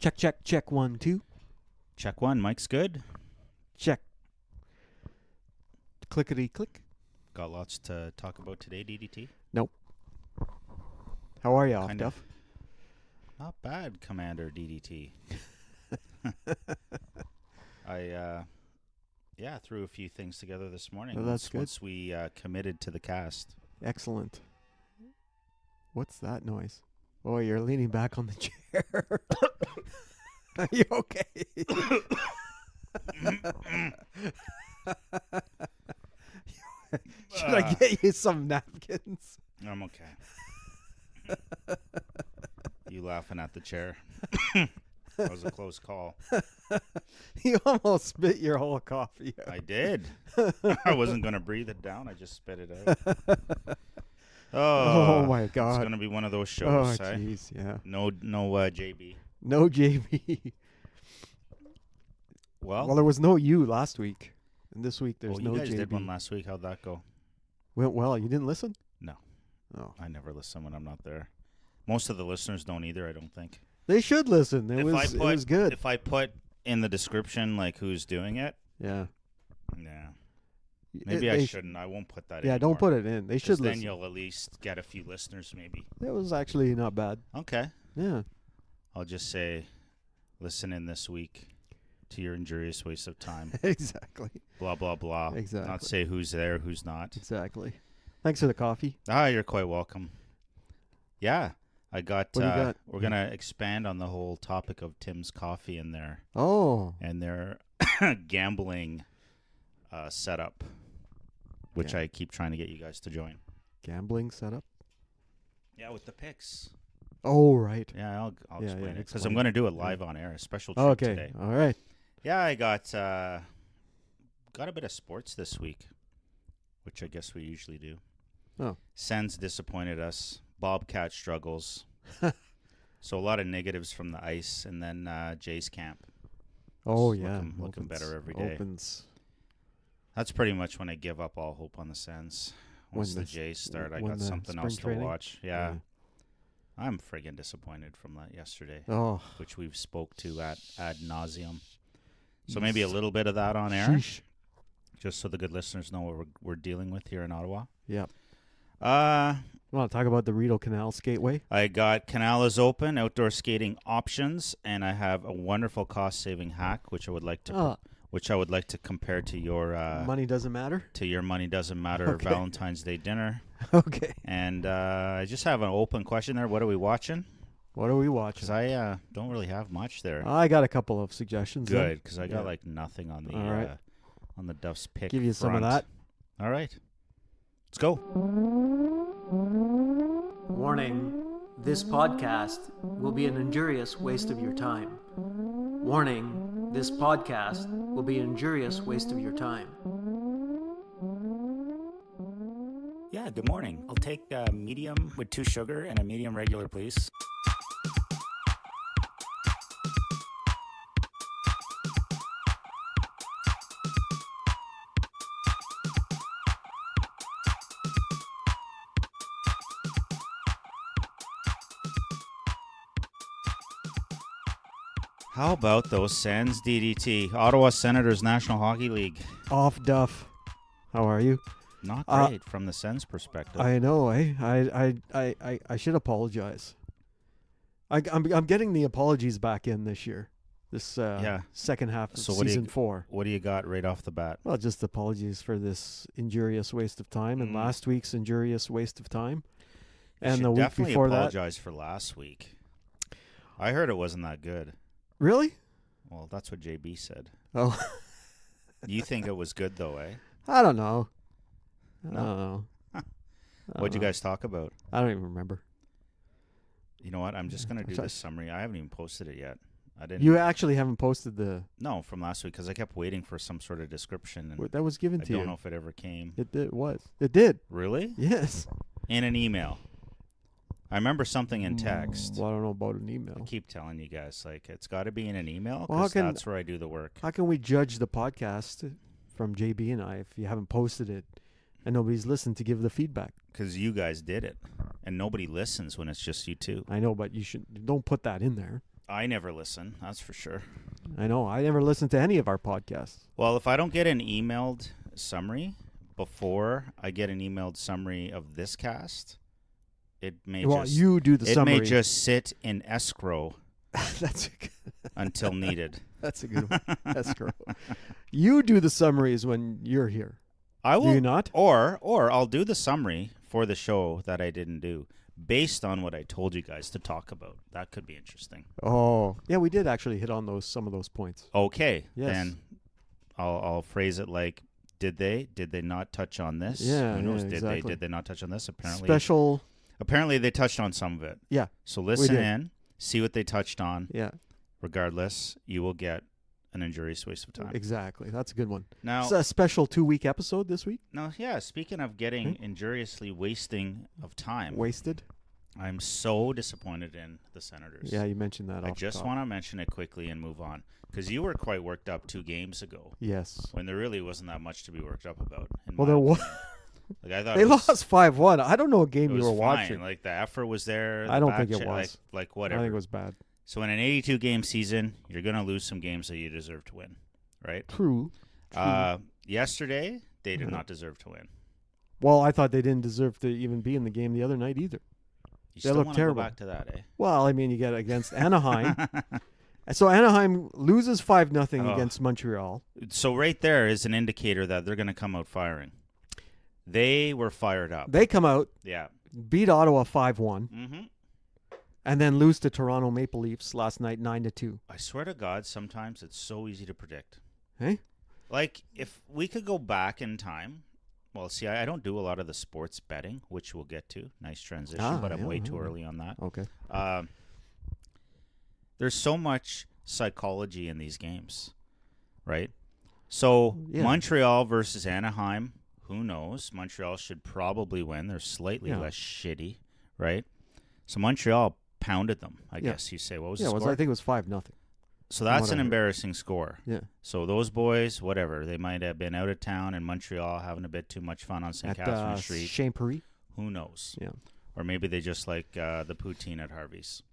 Check, 1, 2. Check one. Mike's good. Check. Clickety click. Got lots to talk about today, DDT. How are you, Kinda. Duff? Not bad, Commander DDT. I threw a few things together this morning. Oh, that's good. Once we committed to the cast. Excellent. What's that noise? Oh, you're leaning back on the chair. Are you okay? Should I get you some napkins? I'm okay. You laughing at the chair. That was a close call. You almost spit your whole coffee out. I did. I wasn't going to breathe it down. I just spit it out. Oh my God. It's going to be one of those Oh, shows. jeez, yeah. No JB. No JB. Well, there was no you last week. And this week there's no you guys JB. did one last week. How'd that go? Went well. You didn't listen? No. Oh. I never listen when I'm not there. Most of the listeners don't either, I don't think. They should listen. It was good. If I put in the description like who's doing it, Yeah. maybe I shouldn't. I won't put that in. Yeah, don't put it in. They should then listen. you'll at least get a few listeners maybe. It was actually not bad. Okay. Yeah. I'll just say, listen in this week to your injurious waste of time. Exactly. Blah, blah, blah. Exactly. Not say who's there, who's not. Exactly. Thanks for the coffee. You're quite welcome. Yeah. I got, What do you got? We're going to expand on the whole topic of Tim's Coffee and their gambling setup, which I keep trying to get you guys to join. Gambling setup? Yeah, with the picks. Oh, right. Yeah, I'll explain it because explain I'm going to do it live on air, a special treat today. All right. Yeah, I got a bit of sports this week, which I guess we usually do. Oh. Sens disappointed us. Bobcat struggles. So a lot of negatives from the ice, and then Jay's camp. Oh, It's yeah. looking better every day. Opens. That's pretty much when I give up all hope on the Sens. Once the Jays start, I got something else to watch. Yeah. I'm friggin' disappointed from that yesterday, which we've spoke to ad nauseum. So maybe a little bit of that on air, just so the good listeners know what we're dealing with here in Ottawa. Yep. Want to talk about the Rideau Canal Skateway? I got Canal is open, outdoor skating options, and I have a wonderful cost-saving hack, which I would like to compare to your money doesn't matter. To your money doesn't matter Valentine's Day dinner. Okay. And I just have an open question there. What are we watching? What are we watching? Because I don't really have much there. I got a couple of suggestions. Good, because I got like nothing on the on the Duff's pick. Give you some of that. All right, let's go. Warning, this podcast will be an injurious waste of your time. Warning, this podcast will be an injurious waste of your time. Yeah, good morning. I'll take a medium with 2 sugar and a medium regular, please. How about those Sens DDT? Ottawa Senators National Hockey League. Off Duff. How are you? Not great from the Sens perspective. I know, I should apologize. I'm getting the apologies back in this year. This second half of season 4. What do you got right off the bat? Well, just apologies for this injurious waste of time and last week's injurious waste of time. And the week before that. Apologize for last week. I heard it wasn't that good. Really? Well, that's what JB said. Oh. You think it was good, though, eh? I don't know. I No? don't know. What'd you guys talk about? I don't even remember. You know what? I'm just going to do this summary. I haven't even posted it yet. I didn't. You actually haven't posted the... No, from last week, because I kept waiting for some sort of description. And that was given to you. I don't know if it ever came. It did. It did. Really? Yes. In an email. I remember something in text. Well, I don't know about an email. I keep telling you guys, like, it's got to be in an email, Well, because that's where I do the work. How can we judge the podcast from JB and I if you haven't posted it and nobody's listened to give the feedback? Because you guys did it, and nobody listens when it's just you two. I know, but don't put that in there. I never listen, that's for sure. I know. I never listen to any of our podcasts. Well, if I don't get an emailed summary before I get an emailed summary of this cast, it may you do the summary. It may just sit in escrow. That's until needed. That's a good one. Escrow. You do the summaries when you're here. I will. Do you not? Or I'll do the summary for the show that I didn't do based on what I told you guys to talk about. That could be interesting. Oh, yeah, we did actually hit on some of those points. Okay. Yes. Then I'll phrase it like, did they not touch on this? Yeah. Who knows? Exactly. Did they not touch on this? Apparently they touched on some of it. Yeah. So listen in, see what they touched on. Yeah. Regardless, you will get an injurious waste of time. Exactly. That's a good one. Now, it's a special 2-week episode this week. No, yeah. Speaking of getting injuriously wasting of time. Wasted? I'm so disappointed in the Senators. Yeah, you mentioned that. I just want to mention it quickly and move on. Because you were quite worked up 2 games ago. Yes. When there really wasn't that much to be worked up about. Well, there was. Like, I thought they lost 5-1. I don't know what game you were fine. watching. Like, the effort was there. I don't think it was. Like whatever. I think it was bad. So in an 82-game season, you're going to lose some games that you deserve to win, right? True. Yesterday, they did not deserve to win. Well, I thought they didn't deserve to even be in the game the other night either. You still want to go back to that, eh? Well, I mean, you get against Anaheim. So Anaheim loses 5-0 against Montreal. So right there is an indicator that they're going to come out firing. They were fired up. They come out, beat Ottawa 5-1, mm-hmm. and then lose to Toronto Maple Leafs last night 9-2. I swear to God, sometimes it's so easy to predict. Hey? Like, if we could go back in time. Well, see, I don't do a lot of the sports betting, which we'll get to. Nice transition, but I'm way too early on that. Okay. There's so much psychology in these games, right? So Montreal versus Anaheim, who knows? Montreal should probably win. They're slightly less shitty, right? So Montreal pounded them, I guess you say. What was the score? I think it was 5-0. So that's an embarrassing score. Yeah. So those boys, whatever, they might have been out of town in Montreal having a bit too much fun on St. Catherine Street. Saint-Péry. Who knows? Yeah. Or maybe they just like the poutine at Harvey's.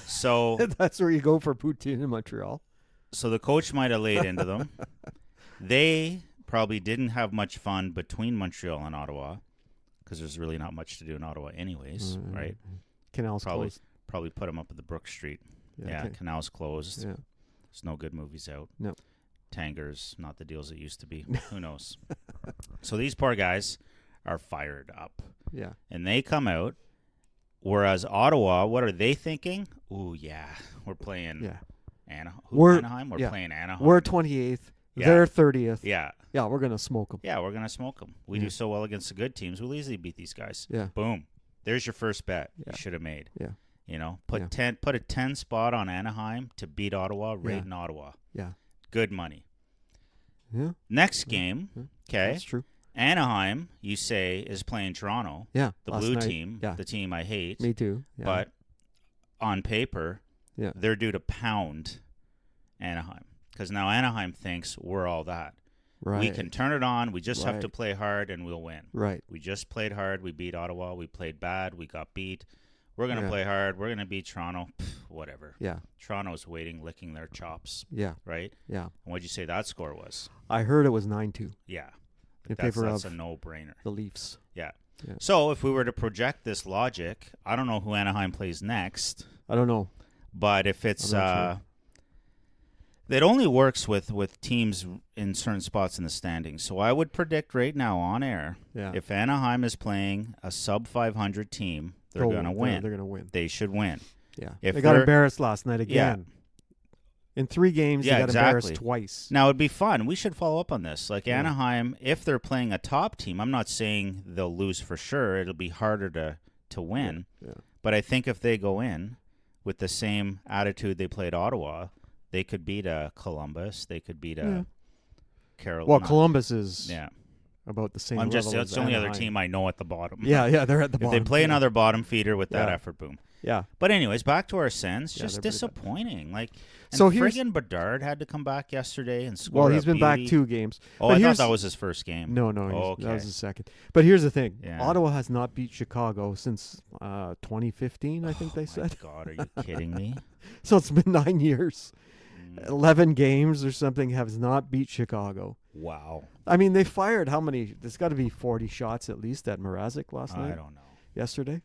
So that's where you go for poutine in Montreal. So the coach might have laid into them. They probably didn't have much fun between Montreal and Ottawa because there's really not much to do in Ottawa anyways, right? Canal's closed. Probably put them up at the Brook Street. Yeah, Canal's closed. Yeah. There's no good movies out. No. Tanger's not the deals it used to be. Who knows? So these poor guys are fired up. Yeah. And they come out, whereas Ottawa, what are they thinking? Ooh, yeah, we're playing Anaheim. We're playing Anaheim. We're 28th. Yeah. They're 30th. Yeah. Yeah, we're going to smoke them. Yeah, we're going to smoke them. We do so well against the good teams. We'll easily beat these guys. Yeah. Boom. There's your first bet you should have made. Yeah. You know, put a 10 spot on Anaheim to beat Ottawa, right in Ottawa. Yeah. Good money. Yeah. Next game, okay. That's true. Anaheim, you say, is playing Toronto. Yeah. The blue team, the team I hate. Me too. Yeah. But on paper, they're due to pound Anaheim. Because now Anaheim thinks we're all that. Right. We can turn it on. We just have to play hard and we'll win. Right. We just played hard. We beat Ottawa. We played bad. We got beat. We're going to play hard. We're going to beat Toronto. Whatever. Yeah. Toronto's waiting, licking their chops. Yeah. Right? Yeah. And what'd you say that score was? I heard it was 9-2. Yeah. That's a no-brainer. The Leafs. Yeah. So if we were to project this logic, I don't know who Anaheim plays next. I don't know. But if it's... It only works with teams in certain spots in the standings. So I would predict right now on air, if Anaheim is playing a sub-500 team, they're going to win. They're going to win. They should win. Yeah. They got embarrassed last night again. In 3 games, they got embarrassed twice. Now, it'd be fun. We should follow up on this. Like Anaheim, if they're playing a top team, I'm not saying they'll lose for sure. It'll be harder to win. Yeah. But I think if they go in with the same attitude they played Ottawa, they could beat Columbus. They could beat Carolina. Well, Columbus is about the same level as that's the only other team I know at the bottom. Yeah, they're at the bottom. If they play another bottom feeder with that effort, boom. Yeah. But anyways, back to our Sens. Just disappointing. Friggin' Bedard had to come back yesterday and score. Well, he's been back 2 games. Oh, I thought that was his first game. No, that was his second. But here's the thing. Ottawa has not beat Chicago since 2015. I think they said. Oh, my God. Are you kidding me? So it's been 9 years. 11 games or something has not beat Chicago. Wow. I mean, they fired how many? There's got to be 40 shots at least at Mrazek last night. I don't know. Yesterday.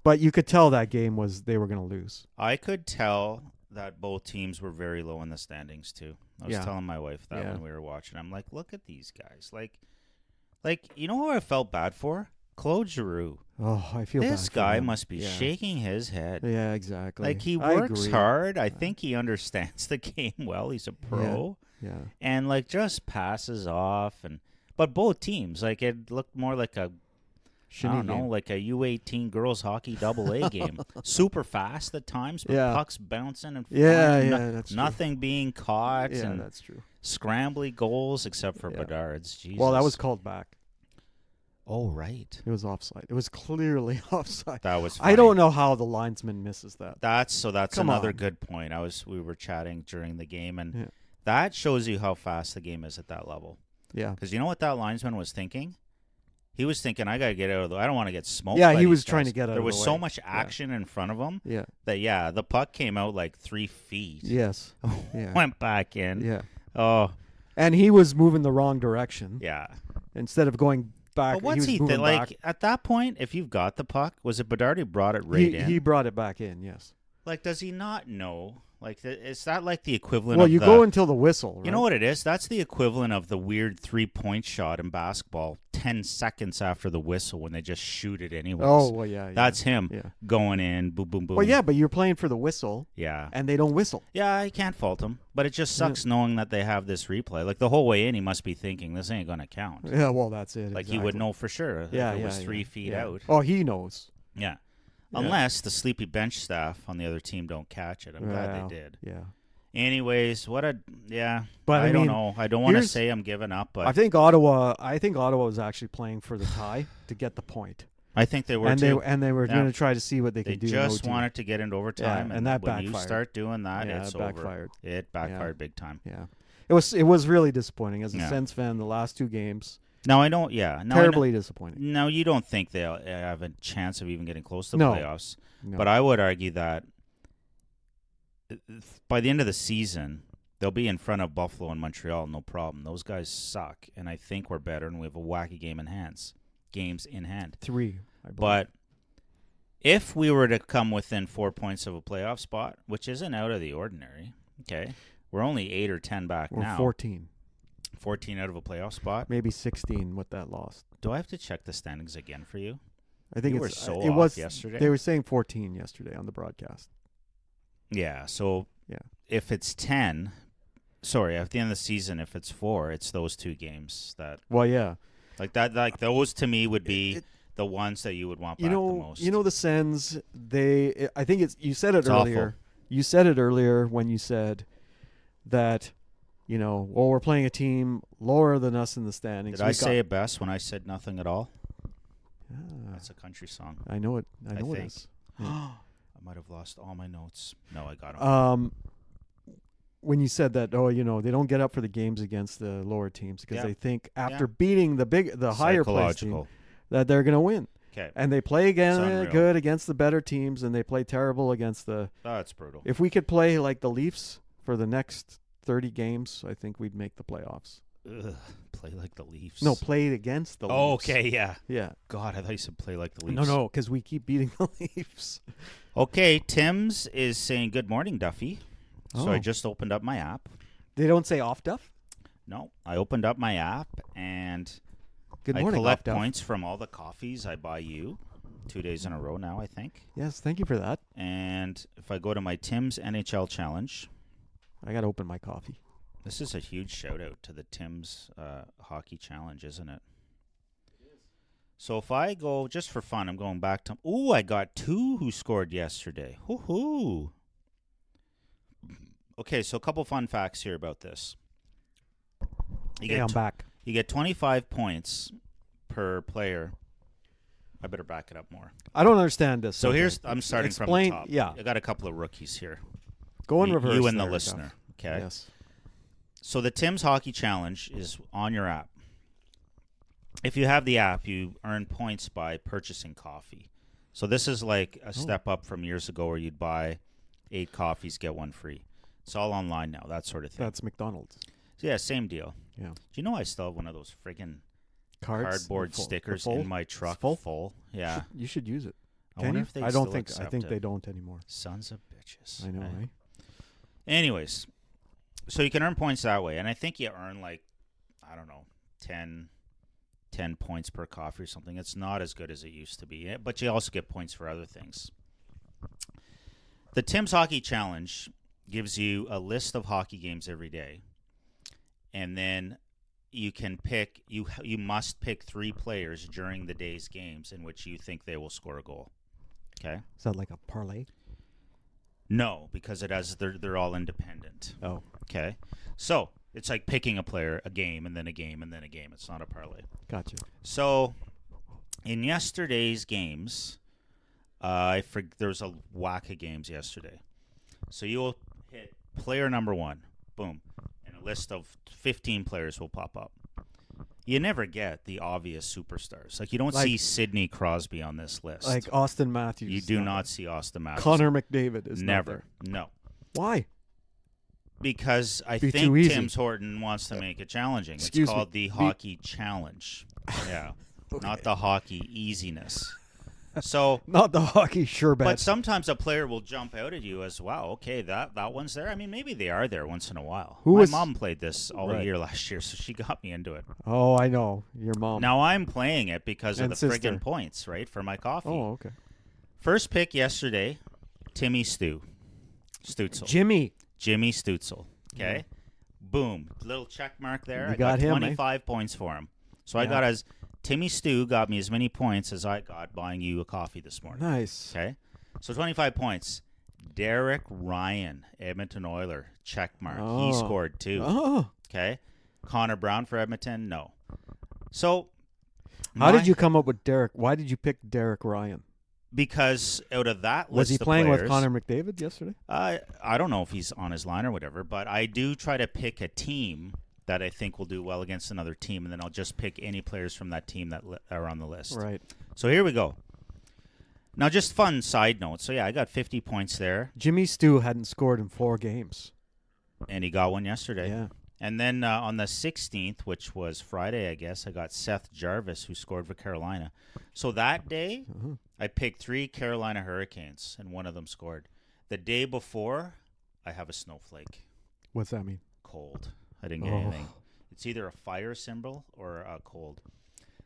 But you could tell that game they were going to lose. I could tell that both teams were very low in the standings too. I was telling my wife that when we were watching. I'm like, look at these guys. Like you know who I felt bad for? Claude Giroux. Oh, I feel bad. This guy must be shaking his head. Yeah, exactly. Like he works hard. I think he understands the game well. He's a pro. Yeah. And like just passes off but both teams, like it looked more like a like a U18 girls hockey AA game. Super fast at times, but pucks bouncing and flying. That's nothing being caught. Yeah, and that's true. Scrambly goals except for Bedard's. Jesus. Well, that was called back. Oh, right. It was offside. It was clearly offside. That was funny. I don't know how the linesman misses that. That's another good point. We were chatting during the game, and that shows you how fast the game is at that level. Yeah. Because you know what that linesman was thinking? He was thinking, I got to get out of the way. I don't want to get smoked. Yeah, by he was these trying guys. to get out There of the way. was so much action in front of him that, the puck came out like 3 feet. Yes. Yeah. Went back in. Yeah. Oh. And he was moving the wrong direction. Yeah. Instead of going back, but what's he moving like back. at that point, if you've got the puck, was it Bedard who brought it in? He brought it back in, yes. Like, does he not know? Like, is that like the equivalent of you go until the whistle, right? You know what it is? That's the equivalent of the weird 3-point shot in basketball 10 seconds after the whistle when they just shoot it anyways. Oh, well, yeah. That's him going in, boom, boom, boom. Well, yeah, but you're playing for the whistle. Yeah. And they don't whistle. Yeah, I can't fault him. But it just sucks knowing that they have this replay. Like, the whole way in, he must be thinking, this ain't going to count. Yeah, well, that's it. Like, he would know for sure if it was 3 feet out. Oh, he knows. Yeah. Unless the sleepy bench staff on the other team don't catch it. I'm glad they did. Yeah. Anyways, but I don't know. I don't want to say I'm giving up, but I think Ottawa was actually playing for the tie to get the point. I think they were too. They were going to try to see what they could do. They just wanted to get into overtime, and that when backfired. you start doing that, it's backfired. Over. It backfired big time. Yeah. It was really disappointing as a Sens fan. The last 2 games. Now I don't. Yeah. Now terribly disappointing. No, you don't think they'll have a chance of even getting close to the playoffs. No. But I would argue that by the end of the season, they'll be in front of Buffalo and Montreal, no problem. Those guys suck, and I think we're better, and we have a wacky games in hand. 3, I believe. But if we were to come within 4 points of a playoff spot, which isn't out of the ordinary, okay, we're only 8 or 10 back now. 14. 14 out of a playoff spot. Maybe 16 with that loss. Do I have to check the standings again for you? I think it was yesterday. They were saying 14 yesterday on the broadcast. Yeah, so if it's 10, at the end of the season, if it's 4, it's those 2 games that. Well, yeah, like that. Like those to me would be the ones that you would want back the most. You know, the Sens. I think it's. You said it earlier. Awful. You said it earlier when you said that. We're playing a team lower than us in the standings. Did I say it best when I said nothing at all? That's a country song. I know it. I know it is. I might have lost all my notes. No, I got them. When you said that, they don't get up for the games against the lower teams because they think after beating the higher place team that they're going to win. Okay. And they play good against the better teams, and they play terrible against the. That's brutal. If we could play like the Leafs for the next 30 games, I think we'd make the playoffs. Ugh, play like the Leafs. No, play against the Leafs. Oh, okay, yeah. Yeah. God, I thought you said play like the Leafs. No, because we keep beating the Leafs. Okay, Tim's is saying, good morning, Duffy. So I just opened up my app. They don't say off, Duff? No, I opened up my app, and good morning, I collect points from all the coffees I buy you. 2 days in a row now, I think. Yes, thank you for that. And if I go to my Tim's NHL Challenge. I got to open my coffee. This is a huge shout-out to the Tim's Hockey Challenge, isn't it? It is. So if I go, just for fun, I'm going back to... Ooh, I got 2 who scored yesterday. Hoo-hoo. Okay, so a couple fun facts here about this. I'm back. You get 25 points per player. I better back it up more. I don't understand this. So I'm starting from the top. Yeah. I got a couple of rookies here. Go in reverse. You and the listener. Okay. Yes. So the Tim's Hockey Challenge is on your app. If you have the app, you earn points by purchasing coffee. So this is like a step up from years ago where you'd buy 8 coffees, get 1 free. It's all online now, that sort of thing. That's McDonald's. So yeah, same deal. Yeah. Do you know I still have one of those friggin' Cards? cardboard stickers in my truck full? Yeah. You should use it. I wonder if they I don't still think. I accept think it. they don't anymore. Sons of bitches. I know, right? right? Anyways, so you can earn points that way, and I think you earn like, I don't know, 10 points per coffee or something. It's not as good as it used to be, but you also get points for other things. The Tim's Hockey Challenge gives you a list of hockey games every day, and then you can pick. You must pick 3 players during the day's games in which you think they will score a goal. Okay. Is that like a parlay? No, because it has. They're all independent. Oh. Okay. So it's like picking a player, a game, and then a game, and then a game. It's not a parlay. Gotcha. So in yesterday's games, there was a whack of games yesterday. So you'll hit player number 1, boom, and a list of 15 players will pop up. You never get the obvious superstars. Like, you don't see Sidney Crosby on this list. Like Austin Matthews. You do not see Austin Matthews. Connor McDavid is never. No. Why? Because I think Tim Horton wants to make it challenging. It's called the Hockey Challenge. Yeah. Okay. Not the hockey easiness. So not the hockey sure bet. But sometimes a player will jump out at you as well. Okay, that one's there. I mean, maybe they are there once in a while. My mom played this all year last year, so she got me into it. Oh, I know. Your mom. Now I'm playing it because of the friggin' points, right, for my coffee. Oh, okay. First pick yesterday, Timmy Stutzel. Jimmy Stutzel. Okay. Boom. Little check mark there. You I got him, 25 points for him. So I got Timmy Stu got me as many points as I got buying you a coffee this morning. Nice. Okay. So 25 points. Derek Ryan, Edmonton Oiler, check mark. Oh. He scored 2. Oh. Okay. Connor Brown for Edmonton, no. So how did you come up with Derek? Why did you pick Derek Ryan? Because out of that list was he of playing players, with Connor McDavid yesterday? I don't know if he's on his line or whatever, but I do try to pick a team that I think will do well against another team, and then I'll just pick any players from that team that are on the list. Right. So here we go. Now, just fun side note. So, yeah, I got 50 points there. Jimmy Stu hadn't scored in 4 games. And he got one yesterday. Yeah. And then on the 16th, which was Friday, I guess, I got Seth Jarvis, who scored for Carolina. So that day, I picked 3 Carolina Hurricanes, and one of them scored. The day before, I have a snowflake. What's that mean? Cold. I didn't get anything. It's either a fire symbol or a cold.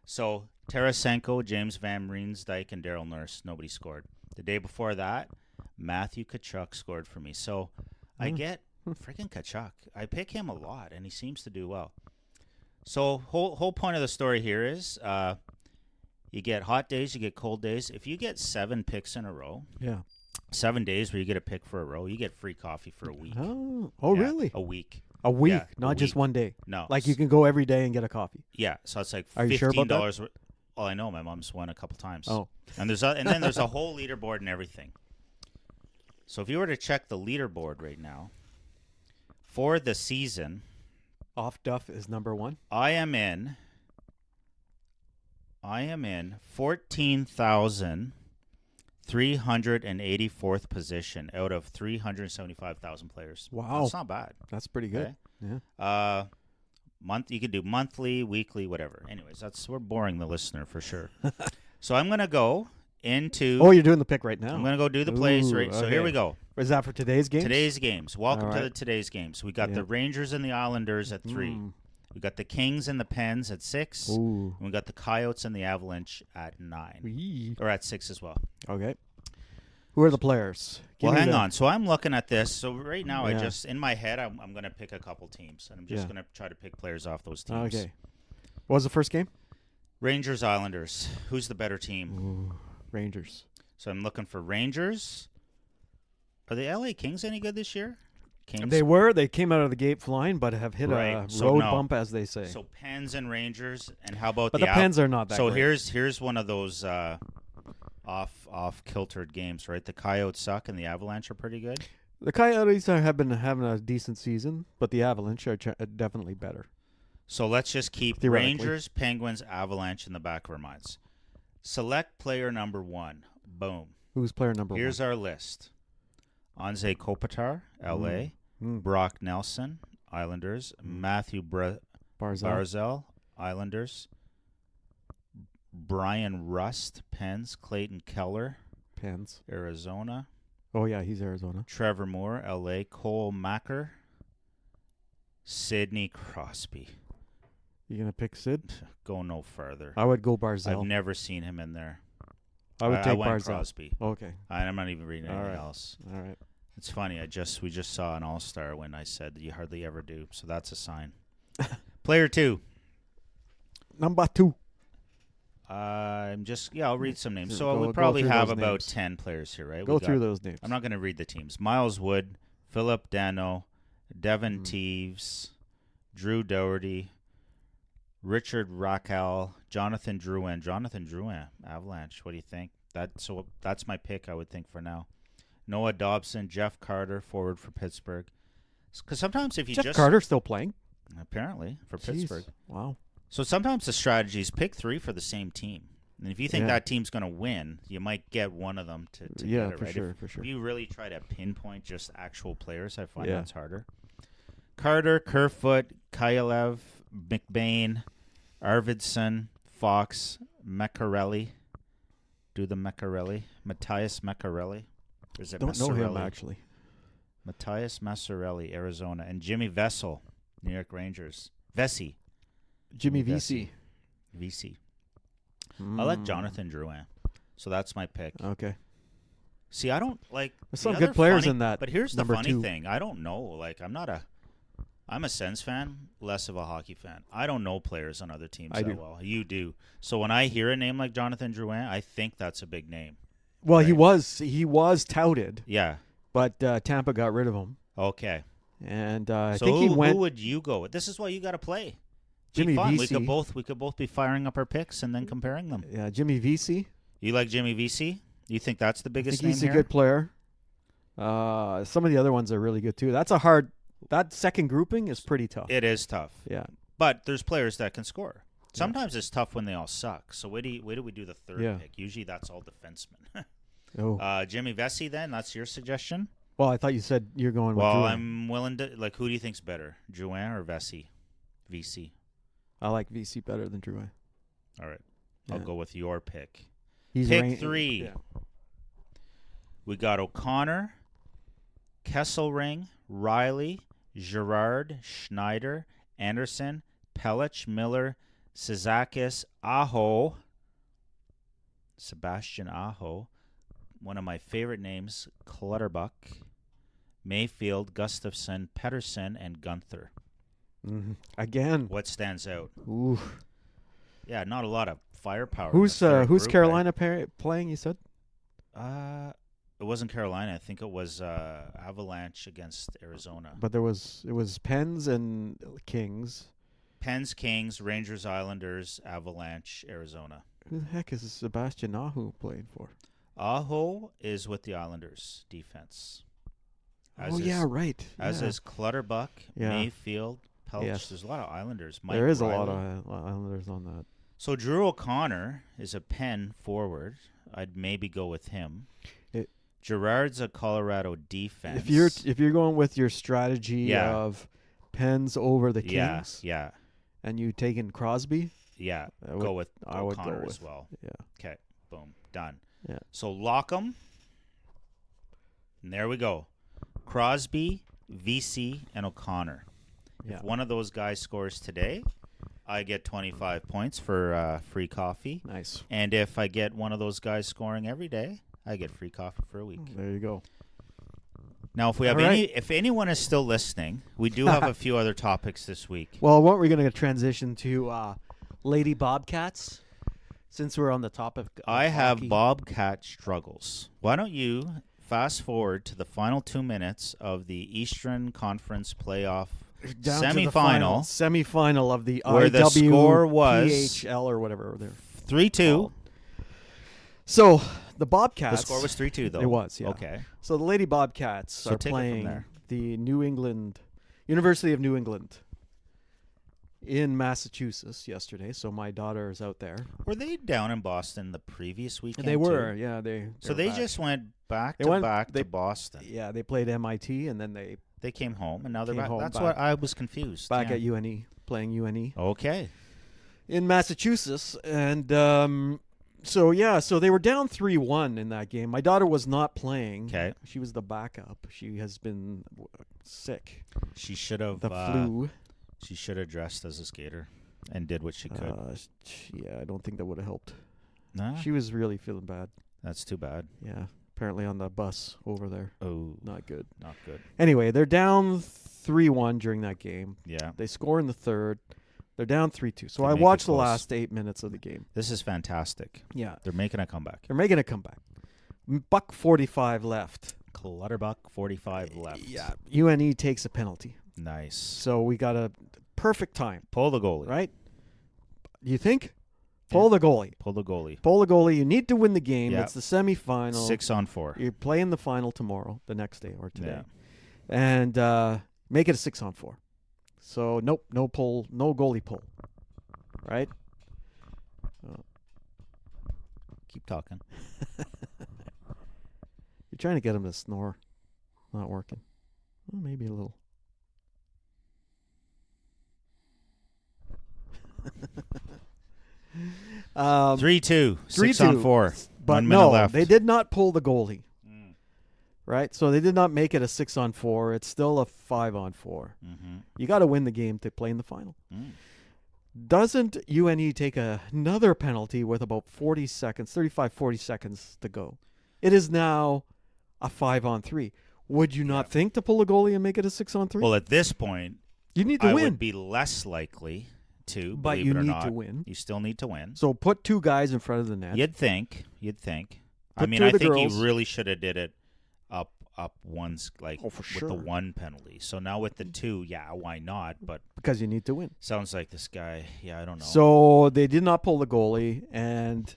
So Tarasenko, James Van Riemsdyk, and Daryl Nurse, nobody scored. The day before that, Matthew Tkachuk scored for me. So I get freaking Tkachuk. I pick him a lot, and he seems to do well. So whole point of the story here is you get hot days, you get cold days. If you get 7 picks in a row, 7 days where you get a pick for a row, you get free coffee for a week. Oh, really? A week. A week, not just one day. No. Like you can go every day and get a coffee. Yeah, so it's like $15. Are you sure about that? Well, I know my mom's won a couple times. Oh. And then there's a whole leaderboard and everything. So if you were to check the leaderboard right now, for the season, Off Duff is number 1. I am in 14,384th position out of 375,000 players. Wow. That's not bad. That's pretty good. Okay? Yeah. You could do monthly, weekly, whatever. Anyways, we're boring the listener for sure. So I'm gonna go into. Oh, you're doing the pick right now. I'm gonna go do the plays right. So here we go. Is that for today's games? Today's games. Welcome to today's games. We got the Rangers and the Islanders at 3. We got the Kings and the Pens at 6. Ooh. And we got the Coyotes and the Avalanche at 9. Or at 6 as well. Okay. Who are the players? Hang on. So I'm looking at this. So right now, I just, in my head, I'm going to pick a couple teams. And I'm just going to try to pick players off those teams. Okay. What was the first game? Rangers, Islanders. Who's the better team? Ooh, Rangers. So I'm looking for Rangers. Are the LA Kings any good this year? Kings? They came out of the gate flying, but have hit a road bump, as they say. So Pens and Rangers. And how about the Pens are not that So great. here's one of those off-kiltered games, right? The Coyotes suck and the Avalanche are pretty good. The Coyotes have been having a decent season, but the Avalanche are definitely better. So let's just keep Rangers, Penguins, Avalanche in the back of our minds. Select player number 1. Boom. Who's player number 1? Here's our list. Anze Kopitar, LA. Brock Nelson, Islanders. Matthew Barzal, Islanders. Brian Rust, Pens. Clayton Keller, Pens. Arizona. Oh, yeah, he's Arizona. Trevor Moore, LA. Cole Macker. Sidney Crosby. You going to pick Sid? Go no further. I would go Barzal. I've never seen him in there. I would take went Barzal. Crosby. Okay. I'm not even reading anything else. All right. It's funny. We just saw an all-star when I said you hardly ever do. So that's a sign. Player 2. Number 2. I'll read some names. So we probably have about 10 players here, right? Go through those names. I'm not going to read the teams. Miles Wood, Philip Dano, Devin Teeves, Drew Dougherty, Richard Raquel, Jonathan Drouin, Avalanche. What do you think? That's my pick, I would think, for now. Noah Dobson, Jeff Carter, forward for Pittsburgh. Because sometimes if you Jeff Carter still playing? Apparently, for Pittsburgh. Wow. So sometimes the strategy is pick 3 for the same team. And if you think that team's going to win, you might get one of them to get it, right? For sure. If you really try to pinpoint just actual players, I find that's harder. Carter, Kerfoot, Kylev, McBain, Arvidsson, Fox, Meccarelli. Do the Meccarelli. Matthias Meccarelli. Or is it Don't know him, actually. Matthias Massarelli, Arizona. And Jimmy Vessel, New York Rangers. Vesey. Jimmy VC. VC. I like Jonathan Drouin. So that's my pick. Okay. See, I don't like... There's some good players in that. But here's the funny 2 thing. I don't know. Like, I'm a Sens fan, less of a hockey fan. I don't know players on other teams that well. You do. So when I hear a name like Jonathan Drouin, I think that's a big name. Well, right? he was touted. Yeah. But Tampa got rid of him. Okay. And I think he went... who would you go with? This is why you got to play. Jimmy fun. VC. We could both be firing up our picks and then comparing them. Yeah, Jimmy VC. You like Jimmy VC? You think that's the biggest name he's here? He's a good player. Some of the other ones are really good too. That second grouping is pretty tough. It is tough. Yeah. But there's players that can score. Sometimes it's tough when they all suck. So where do we do the third pick? Usually that's all defensemen. Jimmy Vesey then, that's your suggestion? Well, I thought you said you're going with Drouin. I'm willing to, who do you think's better? Drouin or Vesey? VC. I like VC better than Drouin. All right. I'll go with your pick. Pick 3. Yeah. We got O'Connor, Kesselring, Riley, Girard, Schneider, Anderson, Pelech, Miller, Sazakis, Sebastian Aho, one of my favorite names, Clutterbuck, Mayfield, Gustafson, Pettersson, and Gunther. Mm-hmm. Again. What stands out? Ooh. Yeah, not a lot of firepower. Who's Carolina playing, you said? It wasn't Carolina. I think it was Avalanche against Arizona. But it was Pens and Kings. Pens, Kings, Rangers, Islanders, Avalanche, Arizona. Who the heck is Sebastian Aho playing for? Aho is with the Islanders defense. Right. As is Clutterbuck, Mayfield, Pelch. Yes. There's a lot of Islanders. There is Riley. A lot of Islanders on that. So Drew O'Connor is a Penn forward. I'd maybe go with him. Girard's a Colorado defense. If you're going with your strategy of Pens over the Kings, and you taking Crosby, I would go with O'Connor as well. Yeah. Okay. Boom. Done. Yeah. So lock them. And there we go. Crosby, VC, and O'Connor. Yeah. If one of those guys scores today, I get 25 points for free coffee. Nice. And if I get one of those guys scoring every day, I get free coffee for a week. There you go. Now, if anyone is still listening, we do have a few other topics this week. Well, weren't we going to transition to Lady Bobcats? Since we're on the topic of I have hockey. Bobcat struggles. Why don't you fast forward to the final 2 minutes of the Eastern Conference playoff semifinal of the where the score was PHL or whatever. 3-2. So the Bobcats. The score was 3-2, though. It was, yeah. Okay. So the Lady Bobcats are playing the University of New England in Massachusetts yesterday, so my daughter is out there. Were they down in Boston the previous weekend? They were, too? yeah. So they just went back to Boston. Yeah, they played MIT, and then they came home, and now they're back. That's what I was confused. Back at UNE, playing UNE. Okay. In Massachusetts, and so they were down 3-1 in that game. My daughter was not playing. Okay. She was the backup. She has been sick. She should have the flu. She should have dressed as a skater and did what she could. Yeah, I don't think that would have helped. Nah. She was really feeling bad. That's too bad. Yeah, apparently on the bus over there. Oh, not good. Not good. Anyway, they're down 3-1 during that game. Yeah. They score in the third. They're down 3-2. So I watched the last 8 minutes of the game. This is fantastic. Yeah. They're making a comeback. $1:45 left. Clutterbuck 45 left. Yeah. UNE takes a penalty. Nice. So we got a perfect time. Pull the goalie. Right? You think? Pull the goalie. Pull the goalie. Pull the goalie. You need to win the game. Yep. It's the semifinal. 6-on-4. You're playing the final tomorrow, the next day or today. Yeah. And make it a 6-on-4. So nope, no pull, no goalie pull. Right? Keep talking. You're trying to get him to snore. Not working. Well, maybe a little. Um, 3-2. 6-on-4. But 1 minute no, left. they did not pull the goalie. Right? So they did not make it a 6-on-4. It's still a 5-on-4. Mm-hmm. You got to win the game to play in the final. Doesn't UNE take another penalty with about 40 seconds to go? It is now a 5-on-3. Would you not think to pull a goalie and make it a 6-on-3? Well, at this point, you need to win. I would be less likely to, but believe you it or need not. to win. You still need to win. So put 2 guys in front of the net. You'd think. I Put mean, 2 I of the think girls. he really should have did it up one's for with sure. the 1 penalty. So now with the 2, yeah, why not? But because you need to win. Sounds like this guy. Yeah, I don't know. So they did not pull the goalie, and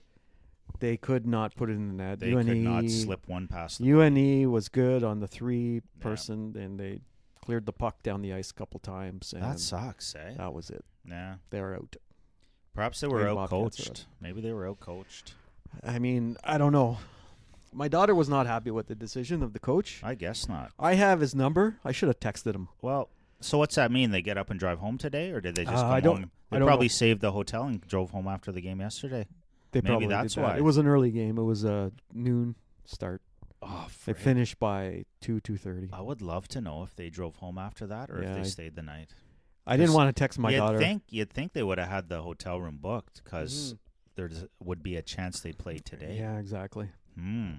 they could not put it in the net. They could not slip one past. UNE was good on the 3-person, and they cleared the puck down the ice a couple times. And that sucks, eh? That was it. Yeah, they're out. Perhaps they were out-coached. Maybe they were out-coached. I mean, I don't know. My daughter was not happy with the decision of the coach. I guess not. I have his number. I should have texted him. Well, so what's that mean? They get up and drive home today, or did they just come home? They probably saved the hotel and drove home after the game yesterday. Maybe that's why. It was an early game. It was a noon start. Oh, they finished by 2:30. I would love to know if they drove home after that or if they stayed the night. I didn't want to text my daughter. You'd think they would have had the hotel room booked because there would be a chance they'd play today. Yeah, exactly. Hmm.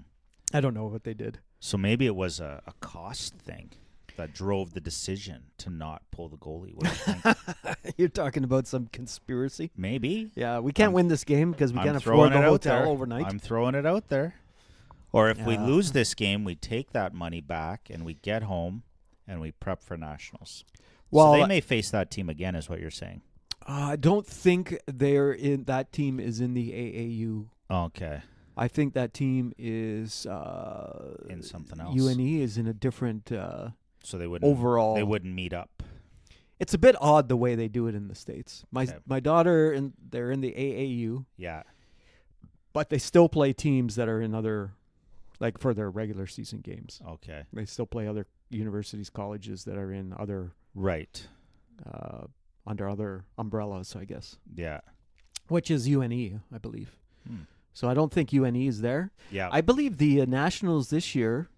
I don't know what they did. So maybe it was a cost thing that drove the decision to not pull the goalie. What do you think? You're talking about some conspiracy? Maybe. Yeah, we can't win this game because we can't afford the hotel overnight. I'm throwing it out there. Or if we lose this game, we take that money back and we get home and we prep for nationals. Well, so they may face that team again, is what you're saying. I don't think that team is in the AAU. Okay. I think that team is in something else. UNE is in a different. So they wouldn't overall. They wouldn't meet up. It's a bit odd the way they do it in the States. My daughter they're in the AAU. Yeah. But they still play teams that are in other, like for their regular season games. Okay. They still play other universities, colleges that are in other. Right. Under other umbrellas, I guess. Yeah. Which is UNE, I believe. So I don't think UNE is there. Yeah. I believe the Nationals this year,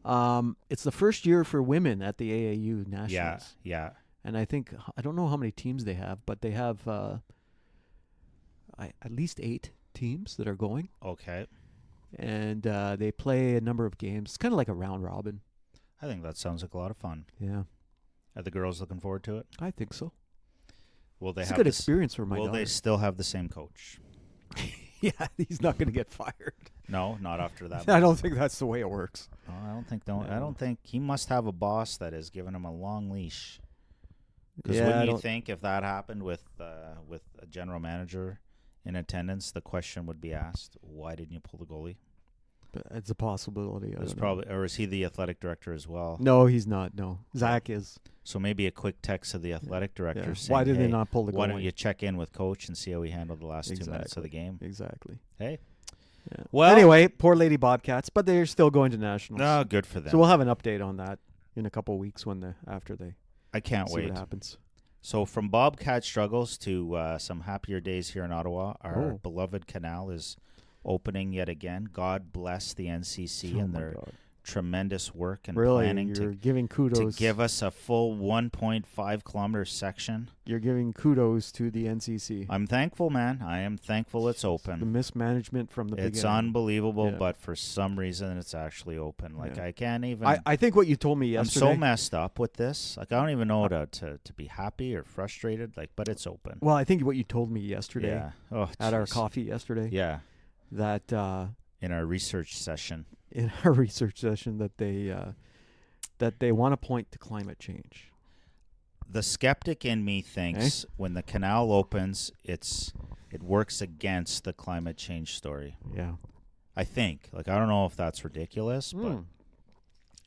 it's the first year for women at the AAU Nationals. Yeah. And I don't know how many teams they have, but they have at least 8 teams that are going. Okay. And they play a number of games. It's kind of like a round robin. I think that sounds like a lot of fun. Yeah. Are the girls looking forward to it? I think so. Will they it's have a good experience for my daughter. Will they still have the same coach? Yeah, he's not going to get fired. No, not after that. I don't think that's the way it works. Oh, I don't think he must have a boss that has given him a long leash. Because wouldn't you think if that happened with a general manager in attendance, the question would be asked, why didn't you pull the goalie? But it's a possibility. Or is he the athletic director as well? No, he's not. No, Zach is. So maybe a quick text to the athletic director saying, why did they not pull the goal? Why don't you check in with coach and see how he handled the last 2 minutes of the game? Exactly. Hey. Yeah. Well, anyway, poor Lady Bobcats, but they're still going to nationals. Oh, good for them. So we'll have an update on that in a couple of weeks after they. I can't wait. See what happens. So from Bobcat struggles to some happier days here in Ottawa, our beloved canal is opening yet again. God bless the NCC and their tremendous work and planning you're giving kudos to give us a full 1.5 kilometer section. You're giving kudos to the NCC. I'm thankful, man. I am thankful it's open. The mismanagement from the beginning. It's unbelievable, but for some reason it's actually open. Like I can't even. I think what you told me yesterday. I'm so messed up with this. Like I don't even know how to be happy or frustrated. Like, but it's open. Well, I think what you told me yesterday. At our coffee yesterday. Yeah. That in our research session. That they want to point to climate change. The skeptic in me thinks when the canal opens, it works against the climate change story. Yeah. I think. Like, I don't know if that's ridiculous, but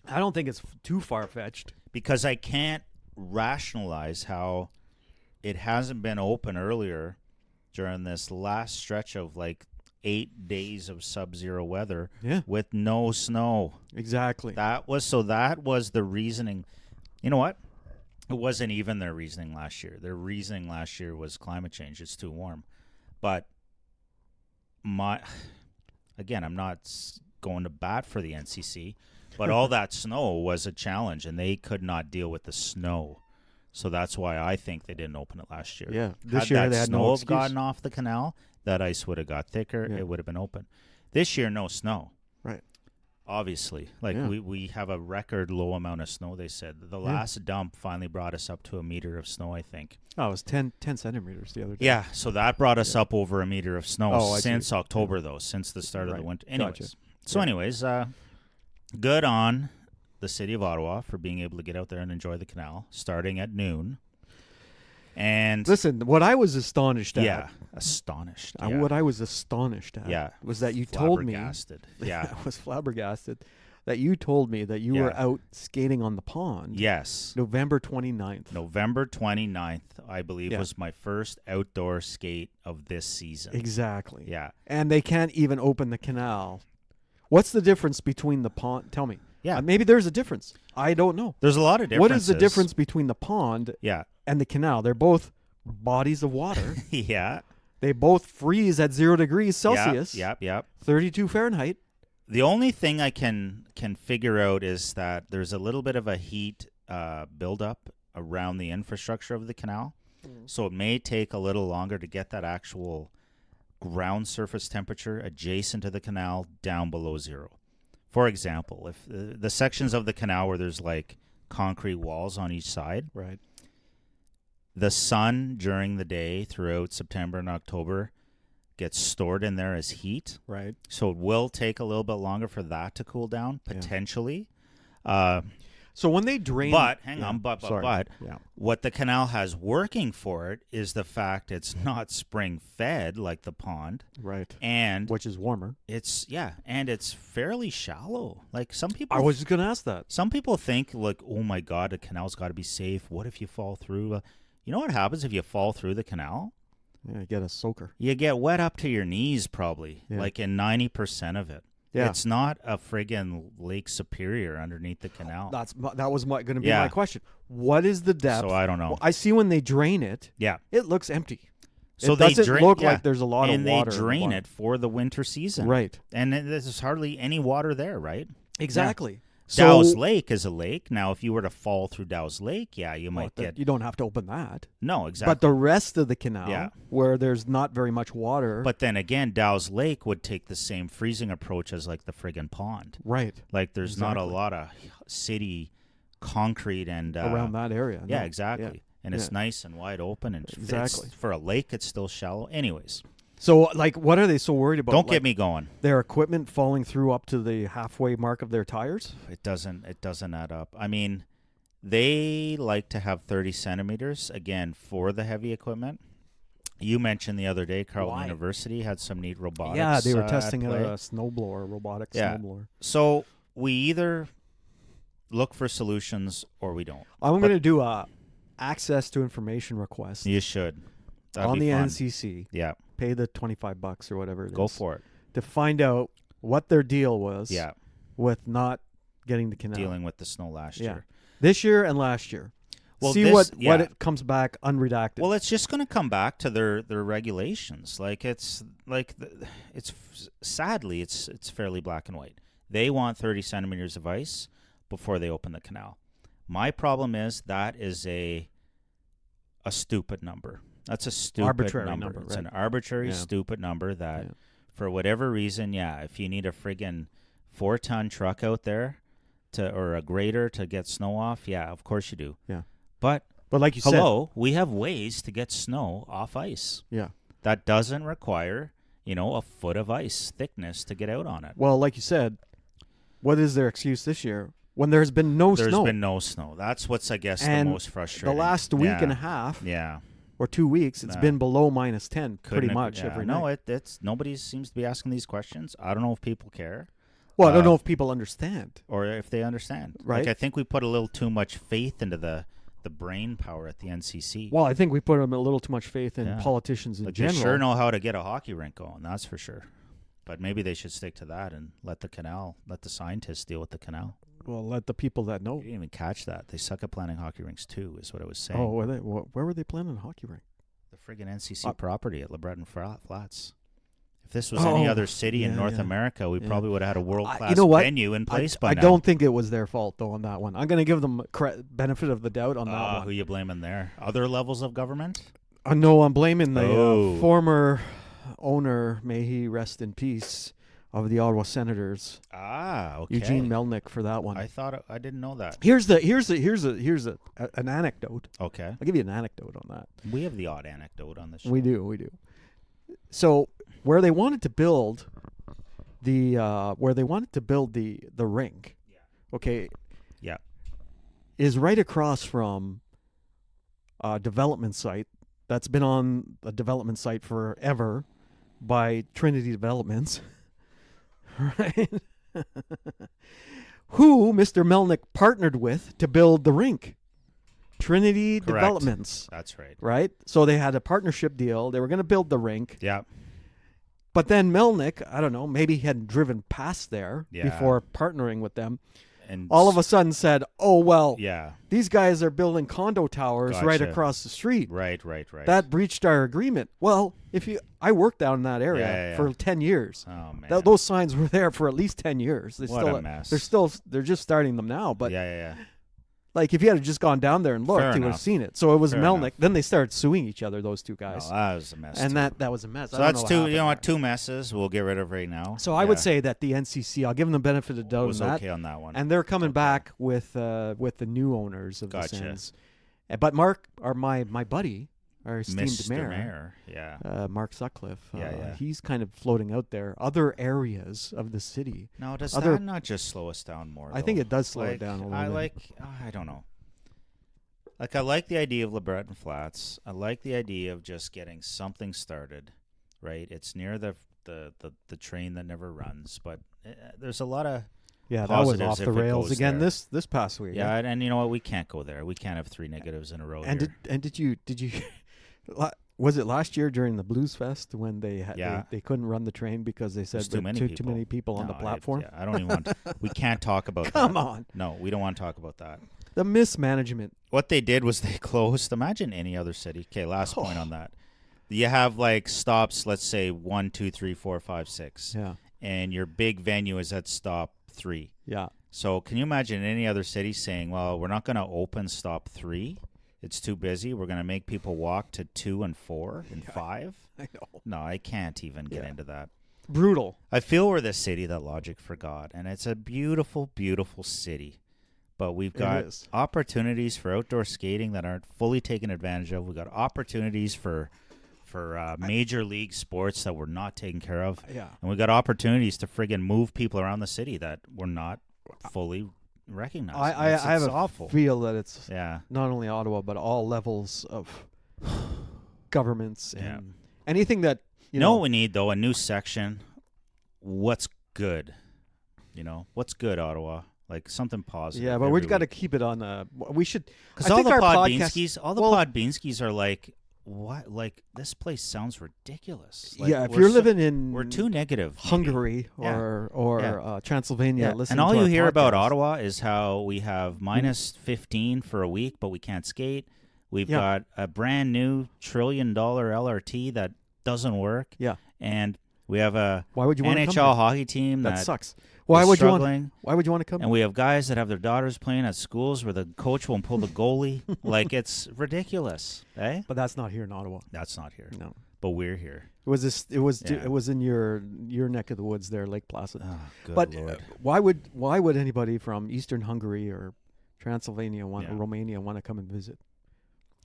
I don't think it's too far-fetched. Because I can't rationalize how it hasn't been open earlier during this last stretch of 8 days of sub-zero weather with no snow. Exactly. That was the reasoning. You know what? It wasn't even their reasoning last year. Their reasoning last year was climate change. It's too warm. But I'm not going to bat for the NCC, but all that snow was a challenge, and they could not deal with the snow. So that's why I think they didn't open it last year. Yeah, this year they had no excuse. Had gotten off the canal, that ice would have got thicker. It would have been open. This year, no snow. Right. Obviously. We have a record low amount of snow, they said. The last dump finally brought us up to a meter of snow, I think. Oh, it was 10 centimeters the other day. Yeah, so that brought us up over a meter of snow since October, though, since the start of the winter. Anyways. Gotcha. Good on the city of Ottawa for being able to get out there and enjoy the canal starting at noon. And listen, what I was astonished at. What I was astonished at was that you told me. Yeah. I was flabbergasted that you told me that you were out skating on the pond. Yes. November 29th. November 29th, I believe, was my first outdoor skate of this season. Exactly. Yeah. And they can't even open the canal. What's the difference between the pond? Tell me. Yeah. Maybe there's a difference. I don't know. There's a lot of differences. What is the difference between the pond and the canal? They're both bodies of water. Yeah. They both freeze at 0 degrees Celsius. Yep. 32 Fahrenheit. The only thing I can figure out is that there's a little bit of a heat buildup around the infrastructure of the canal. So it may take a little longer to get that actual ground surface temperature adjacent to the canal down below zero. For example, if the sections of the canal where there's concrete walls on each side, right? The sun during the day throughout September and October gets stored in there as heat, right? So it will take a little bit longer for that to cool down potentially. So when they drain, but what the canal has working for it is the fact it's not spring fed like the pond, right? And which is warmer. And it's fairly shallow. Some people. I was just gonna ask that. Some people think oh my God, the canal's got to be safe. What if you fall through? You know what happens if you fall through the canal? Yeah, you get a soaker. You get wet up to your knees, probably, in 90% of it. Yeah. It's not a friggin' Lake Superior underneath the canal. That was going to be my question. What is the depth? So I don't know. Well, I see when they drain it. Yeah. It looks empty. So it doesn't look like there's a lot of water. And they drain it for the winter season. Right. And there's hardly any water there, right? Exactly. Yeah. Dow's Lake is a lake. Now, if you were to fall through Dow's Lake, you might get... You don't have to open that. No, exactly. But the rest of the canal, where there's not very much water... But then again, Dow's Lake would take the same freezing approach as the friggin' pond. Right. There's not a lot of city concrete and... around that area. Yeah, exactly. Yeah. And it's nice and wide open. And for a lake, it's still shallow. Anyways... So, what are they so worried about? Don't get me going. Their equipment falling through up to the halfway mark of their tires? It doesn't add up. I mean, they like to have 30 centimeters, again, for the heavy equipment. You mentioned the other day, Carleton University had some neat robotics. Yeah, they were testing a robotic snowblower. So we either look for solutions or we don't. I'm going to do a access to information request. You should. That'd on be the fun. NCC. Yeah. Pay the $25 or whatever it is. Go for it. To find out what their deal was. Yeah. With not getting the canal. Dealing with the snow last year. This year and last year. Well, see what it comes back unredacted. Well, it's just going to come back to their regulations. Sadly, it's fairly black and white. They want 30 centimeters of ice before they open the canal. My problem is that is a stupid number. That's a stupid arbitrary number. It's right? An arbitrary, stupid number that, for whatever reason, if you need a friggin' 4-ton truck out there or a grader to get snow off, of course you do. Yeah. But like you said, we have ways to get snow off ice. Yeah. That doesn't require, a foot of ice thickness to get out on it. Well, like you said, what is their excuse this year when there's been no snow? There's been no snow. That's what's, I guess, the most frustrating. The last week and a half. Yeah. Or 2 weeks, it's been below -10 pretty much every night. No, it's nobody seems to be asking these questions. I don't know if people care. Well, I don't know if people understand. Or if they understand. Right. I think we put a little too much faith into the brain power at the NCC. Well, I think we put a little too much faith in politicians in general. They sure know how to get a hockey rink going, that's for sure. But maybe they should stick to that and let the scientists deal with the canal. Well, let the people that know. You didn't even catch that. They suck at planning hockey rinks too, is what I was saying. Oh, where were they planning a hockey rink? The friggin' NCC property at LeBreton Flats. If this was any other city in North America, we probably would have had a world-class venue in place by now. I don't think it was their fault, though, on that one. I'm going to give them benefit of the doubt on that one. Who you blaming there? Other levels of government? No, I'm blaming the former owner, may he rest in peace, of the Ottawa Senators. Okay. Eugene Melnick for that one. I didn't know that. Here's an anecdote. Okay. I'll give you an anecdote on that. We have the odd anecdote on this show. We do. So where they wanted to build the rink, okay, is right across from a development site that's been on a development site forever by Trinity Developments, right? Who Mr. Melnick partnered with to build the rink. Trinity Developments. That's right. Right? So they had a partnership deal. They were going to build the rink. Yeah. But then Melnick, I don't know, maybe he hadn't driven past there before partnering with them. And all of a sudden said, oh, well, these guys are building condo towers right across the street. Right. That breached our agreement. Well, I worked down in that area for 10 years. Oh, man. Those signs were there for at least 10 years. A mess. They're just starting them now. But yeah. Like, if you had just gone down there and looked, you would have seen it. So it was Melnick. Enough. Then they started suing each other, those two guys. Oh, that was a mess. And that was a mess. So that's two. You know what? Two messes. We'll get rid of right now. So I would say that the NCC, I'll give them the benefit of the doubt. Was okay on that one. And they're coming back with the new owners of the Sens. But Mark, or my buddy, our esteemed Mr. Mayor, Mark Sutcliffe, he's kind of floating out there. Other areas of the city. Now, does that not just slow us down more? I think it does slow it down a little bit. I don't know. Like, I like the idea of LeBreton Flats. I like the idea of just getting something started, right? It's near the train that never runs, but there's a lot of that was off the rails again this past week. Yeah, and you know what? We can't go there. We can't have 3 negatives in a row. Did you? Was it last year during the Blues Fest when they couldn't run the train because they said too many people on the platform? I don't even want. We can't talk about that. Come on. No, we don't want to talk about that. The mismanagement. What they did was they closed. Imagine any other city. Okay, last point on that. You have like stops, let's say 1, 2, 3, 4, 5, 6. Yeah. And your big venue is at stop 3. Yeah. So can you imagine any other city saying, well, we're not going to open stop 3. It's too busy. We're going to make people walk to 2 and 4 and 5. I know. No, I can't even get into that. Brutal. I feel we're the city that logic forgot. And it's a beautiful, beautiful city. But we've got opportunities for outdoor skating that aren't fully taken advantage of. We've got opportunities for major league sports that we're not taking care of. Yeah. And we've got opportunities to friggin' move people around the city that we're not fully recognized. I have awful. a feel that it's not only Ottawa, but all levels of governments and anything that, you know. What we need, though? A new section. What's good? What's good, Ottawa? like something positive. Yeah, but we've got to keep it on. We should because all the Podbeanskis are like, what? Like this place sounds ridiculous. Like, if you're living in, we're too negative. Hungary or Transylvania, listen. And all to you our hear podcast. about Ottawa is how we have minus 15 for a week, but we can't skate. We've got a brand new $1 trillion LRT that doesn't work. Yeah, and we have a NHL hockey team that sucks. Why would struggling. Why would you want to come? And we have guys that have their daughters playing at schools where the coach won't pull the goalie. Like it's ridiculous, eh? But that's not here in Ottawa. That's not here. No, but we're here. It was in your neck of the woods there, Lake Placid. Oh, good but Lord. Why would anybody from Eastern Hungary or Transylvania or Romania want to come and visit?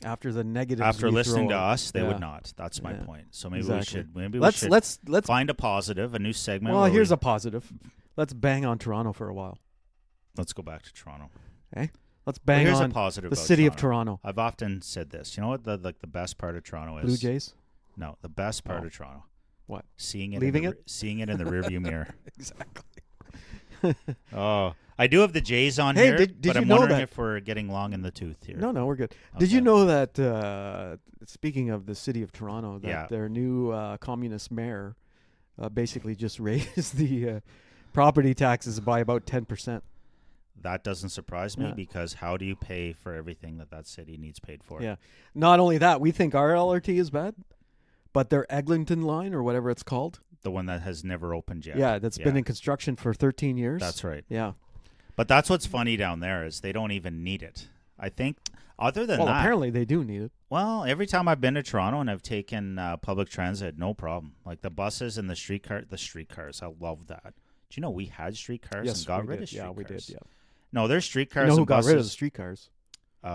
After the negatives, after listening to us, they would not. That's my point. So maybe we should. Let's find a positive, a new segment. Well, here's a positive. Let's bang on Toronto for a while. Let's go back to Toronto. Okay, let's bang on a positive the city of Toronto. I've often said this. You know what? The best part of Toronto is Blue Jays. No, the best part of Toronto. What? Seeing it in the rearview mirror. Exactly. Oh. I do have the Jays on here, did but I'm wondering if we're getting long in the tooth here. No, we're good. Okay. Did you know that, speaking of the city of Toronto, that their new communist mayor basically just raised the property taxes by about 10%? That doesn't surprise me because how do you pay for everything that city needs paid for? Yeah. Not only that, we think our LRT is bad, but their Eglinton line or whatever it's called. The one that has never opened yet. Yeah, that's been in construction for 13 years. That's right. Yeah. But that's what's funny down there is they don't even need it. I think other than that. Well, apparently they do need it. Well, every time I've been to Toronto and I've taken public transit, no problem. Like the buses and the streetcars, I love that. Do you know we had streetcars and got rid of streetcars? Yeah, we did, yeah. No, there's streetcars and who got buses. rid of the streetcars? The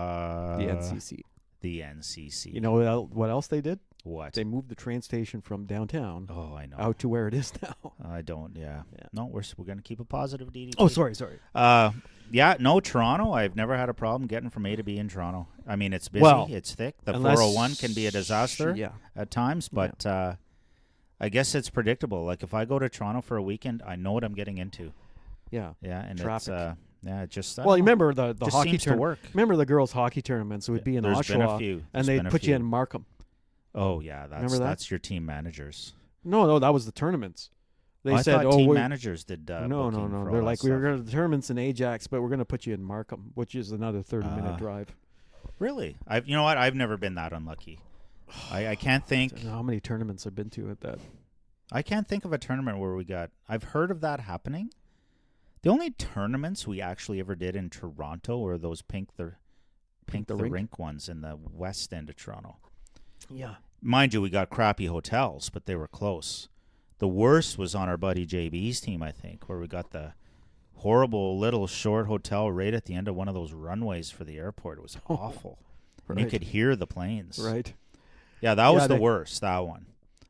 NCC. You know what else they did? What? They moved the train station from downtown. Oh, I know. Out to where it is now. I don't. Yeah. No, we're going to keep a positive DDT. Oh, sorry. No, Toronto. I've never had a problem getting from A to B in Toronto. I mean, it's busy. It's thick. The 401 can be a disaster at times, but I guess it's predictable. Like if I go to Toronto for a weekend, I know what I'm getting into. Yeah. Yeah, and traffic. it's just. Well, you remember the hockey tournament? Remember the girls' hockey tournaments? It would be in Oshawa, and they'd put you in Markham. Oh yeah, that's your team managers. No, that was the tournaments. They said, thought team managers did. No. They're like, we were going to the tournaments in Ajax, but we're going to put you in Markham, which is another 30-minute drive. Really? You know what? I've never been that unlucky. I can't think. I don't know how many tournaments I've been to at that. I can't think of a tournament where we got. I've heard of that happening. The only tournaments we actually ever did in Toronto were those Pink the Rink ones in the west end of Toronto. Yeah. Mind you, we got crappy hotels, but they were close. The worst was on our buddy JB's team, I think, where we got the horrible little short hotel right at the end of one of those runways for the airport. It was awful. Right. And you could hear the planes. Right. Yeah, that was the worst, that one.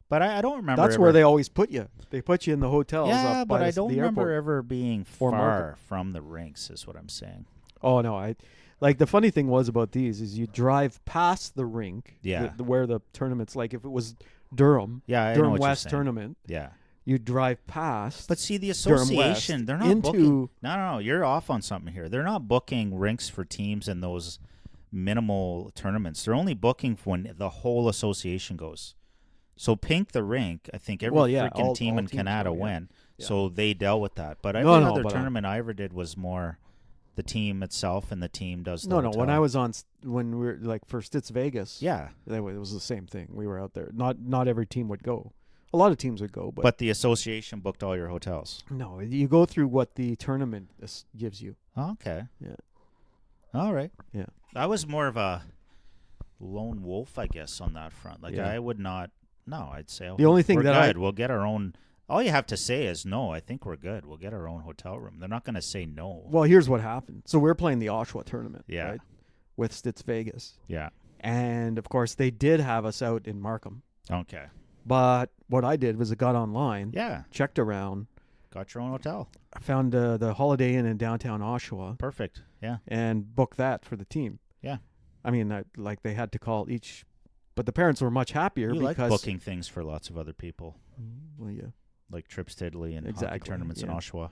But I don't remember. That's where they always put you. They put you in the hotels. Yeah, but I don't remember airport. Ever being far from the rinks, is what I'm saying. Oh, no. Like, the funny thing was about these is you drive past the rink, where the tournament's like. If it was Durham, Durham West tournament, you drive past. But see, the association, they're not booking. No, you're off on something here. They're not booking rinks for teams in those minimal tournaments. They're only booking for when the whole association goes. So Pink the Rink, I think every freaking team in Canada went. Yeah. So they dealt with that. But every other tournament I ever did was more the team itself, and the team does the hotel. When I was when we were like for Stitz Vegas, it was the same thing. We were out there. Not every team would go. A lot of teams would go, but the association booked all your hotels. No, you go through what the tournament gives you. Oh, okay. Yeah. All right. Yeah. I was more of a lone wolf, I guess, on that front. Like I would not. No, I'd say the only thing we'll get our own. All you have to say is no. I think we're good. We'll get our own hotel room. They're not going to say no. Well, here's what happened. So we're playing the Oshawa tournament, right? With Stitz Vegas. Yeah. And of course, they did have us out in Markham. Okay. But what I did was I got online. Yeah. Checked around. Got your own hotel. I found the Holiday Inn in downtown Oshawa. Perfect. Yeah. And booked that for the team. Yeah. I mean, they had to call each. But the parents were much happier because like booking things for lots of other people. Well, yeah, like trips to Italy and hockey tournaments in Oshawa.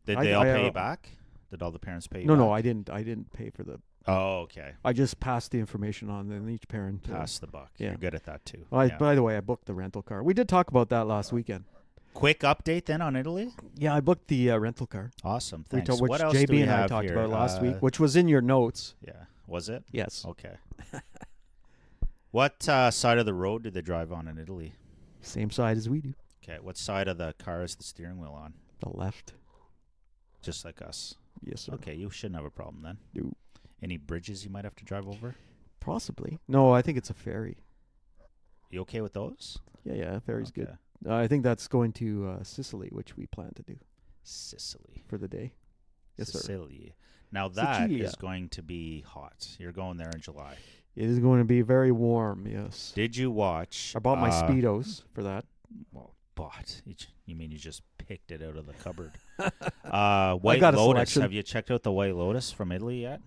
Did they all pay you back? Did all the parents pay you back? No, I didn't pay for the... Oh, okay. I just passed the information on, and each parent... Pass the buck. Yeah. You're good at that, too. Well, by the way, I booked the rental car. We did talk about that last weekend. Quick update then on Italy? Yeah, I booked the rental car. Awesome, thanks. Which what else JB and I talked about last week, which was in your notes. Yeah. Was it? Yes. Okay. What side of the road did they drive on in Italy? Same side as we do. Okay. What side of the car is the steering wheel on? The left. Just like us? Yes, sir. Okay, you shouldn't have a problem then. No. Any bridges you might have to drive over? Possibly. No, I think it's a ferry. You okay with those? Yeah, ferry's good. I think that's going to Sicily, which we plan to do. Sicily. For the day. Yes, Sicily. Sir. Now that is going to be hot. You're going there in July. It is going to be very warm, yes. Did you watch... I bought my Speedos for that. Well, bought. You mean you just picked it out of the cupboard? White Lotus. Have you checked out the White Lotus from Italy yet?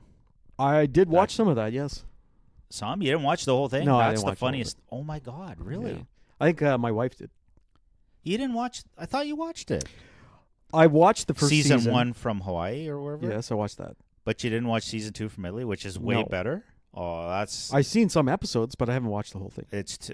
I did watch some of that, yes. Some? You didn't watch the whole thing? No, That's I didn't watch the funniest. Oh, my God. Really? Yeah. I think my wife did. You didn't watch... I thought you watched it. I watched the first season. Season 1 from Hawaii or wherever? Yes, I watched that. But you didn't watch season 2 from Italy, which is way better? Oh, that's... I've seen some episodes, but I haven't watched the whole thing. It's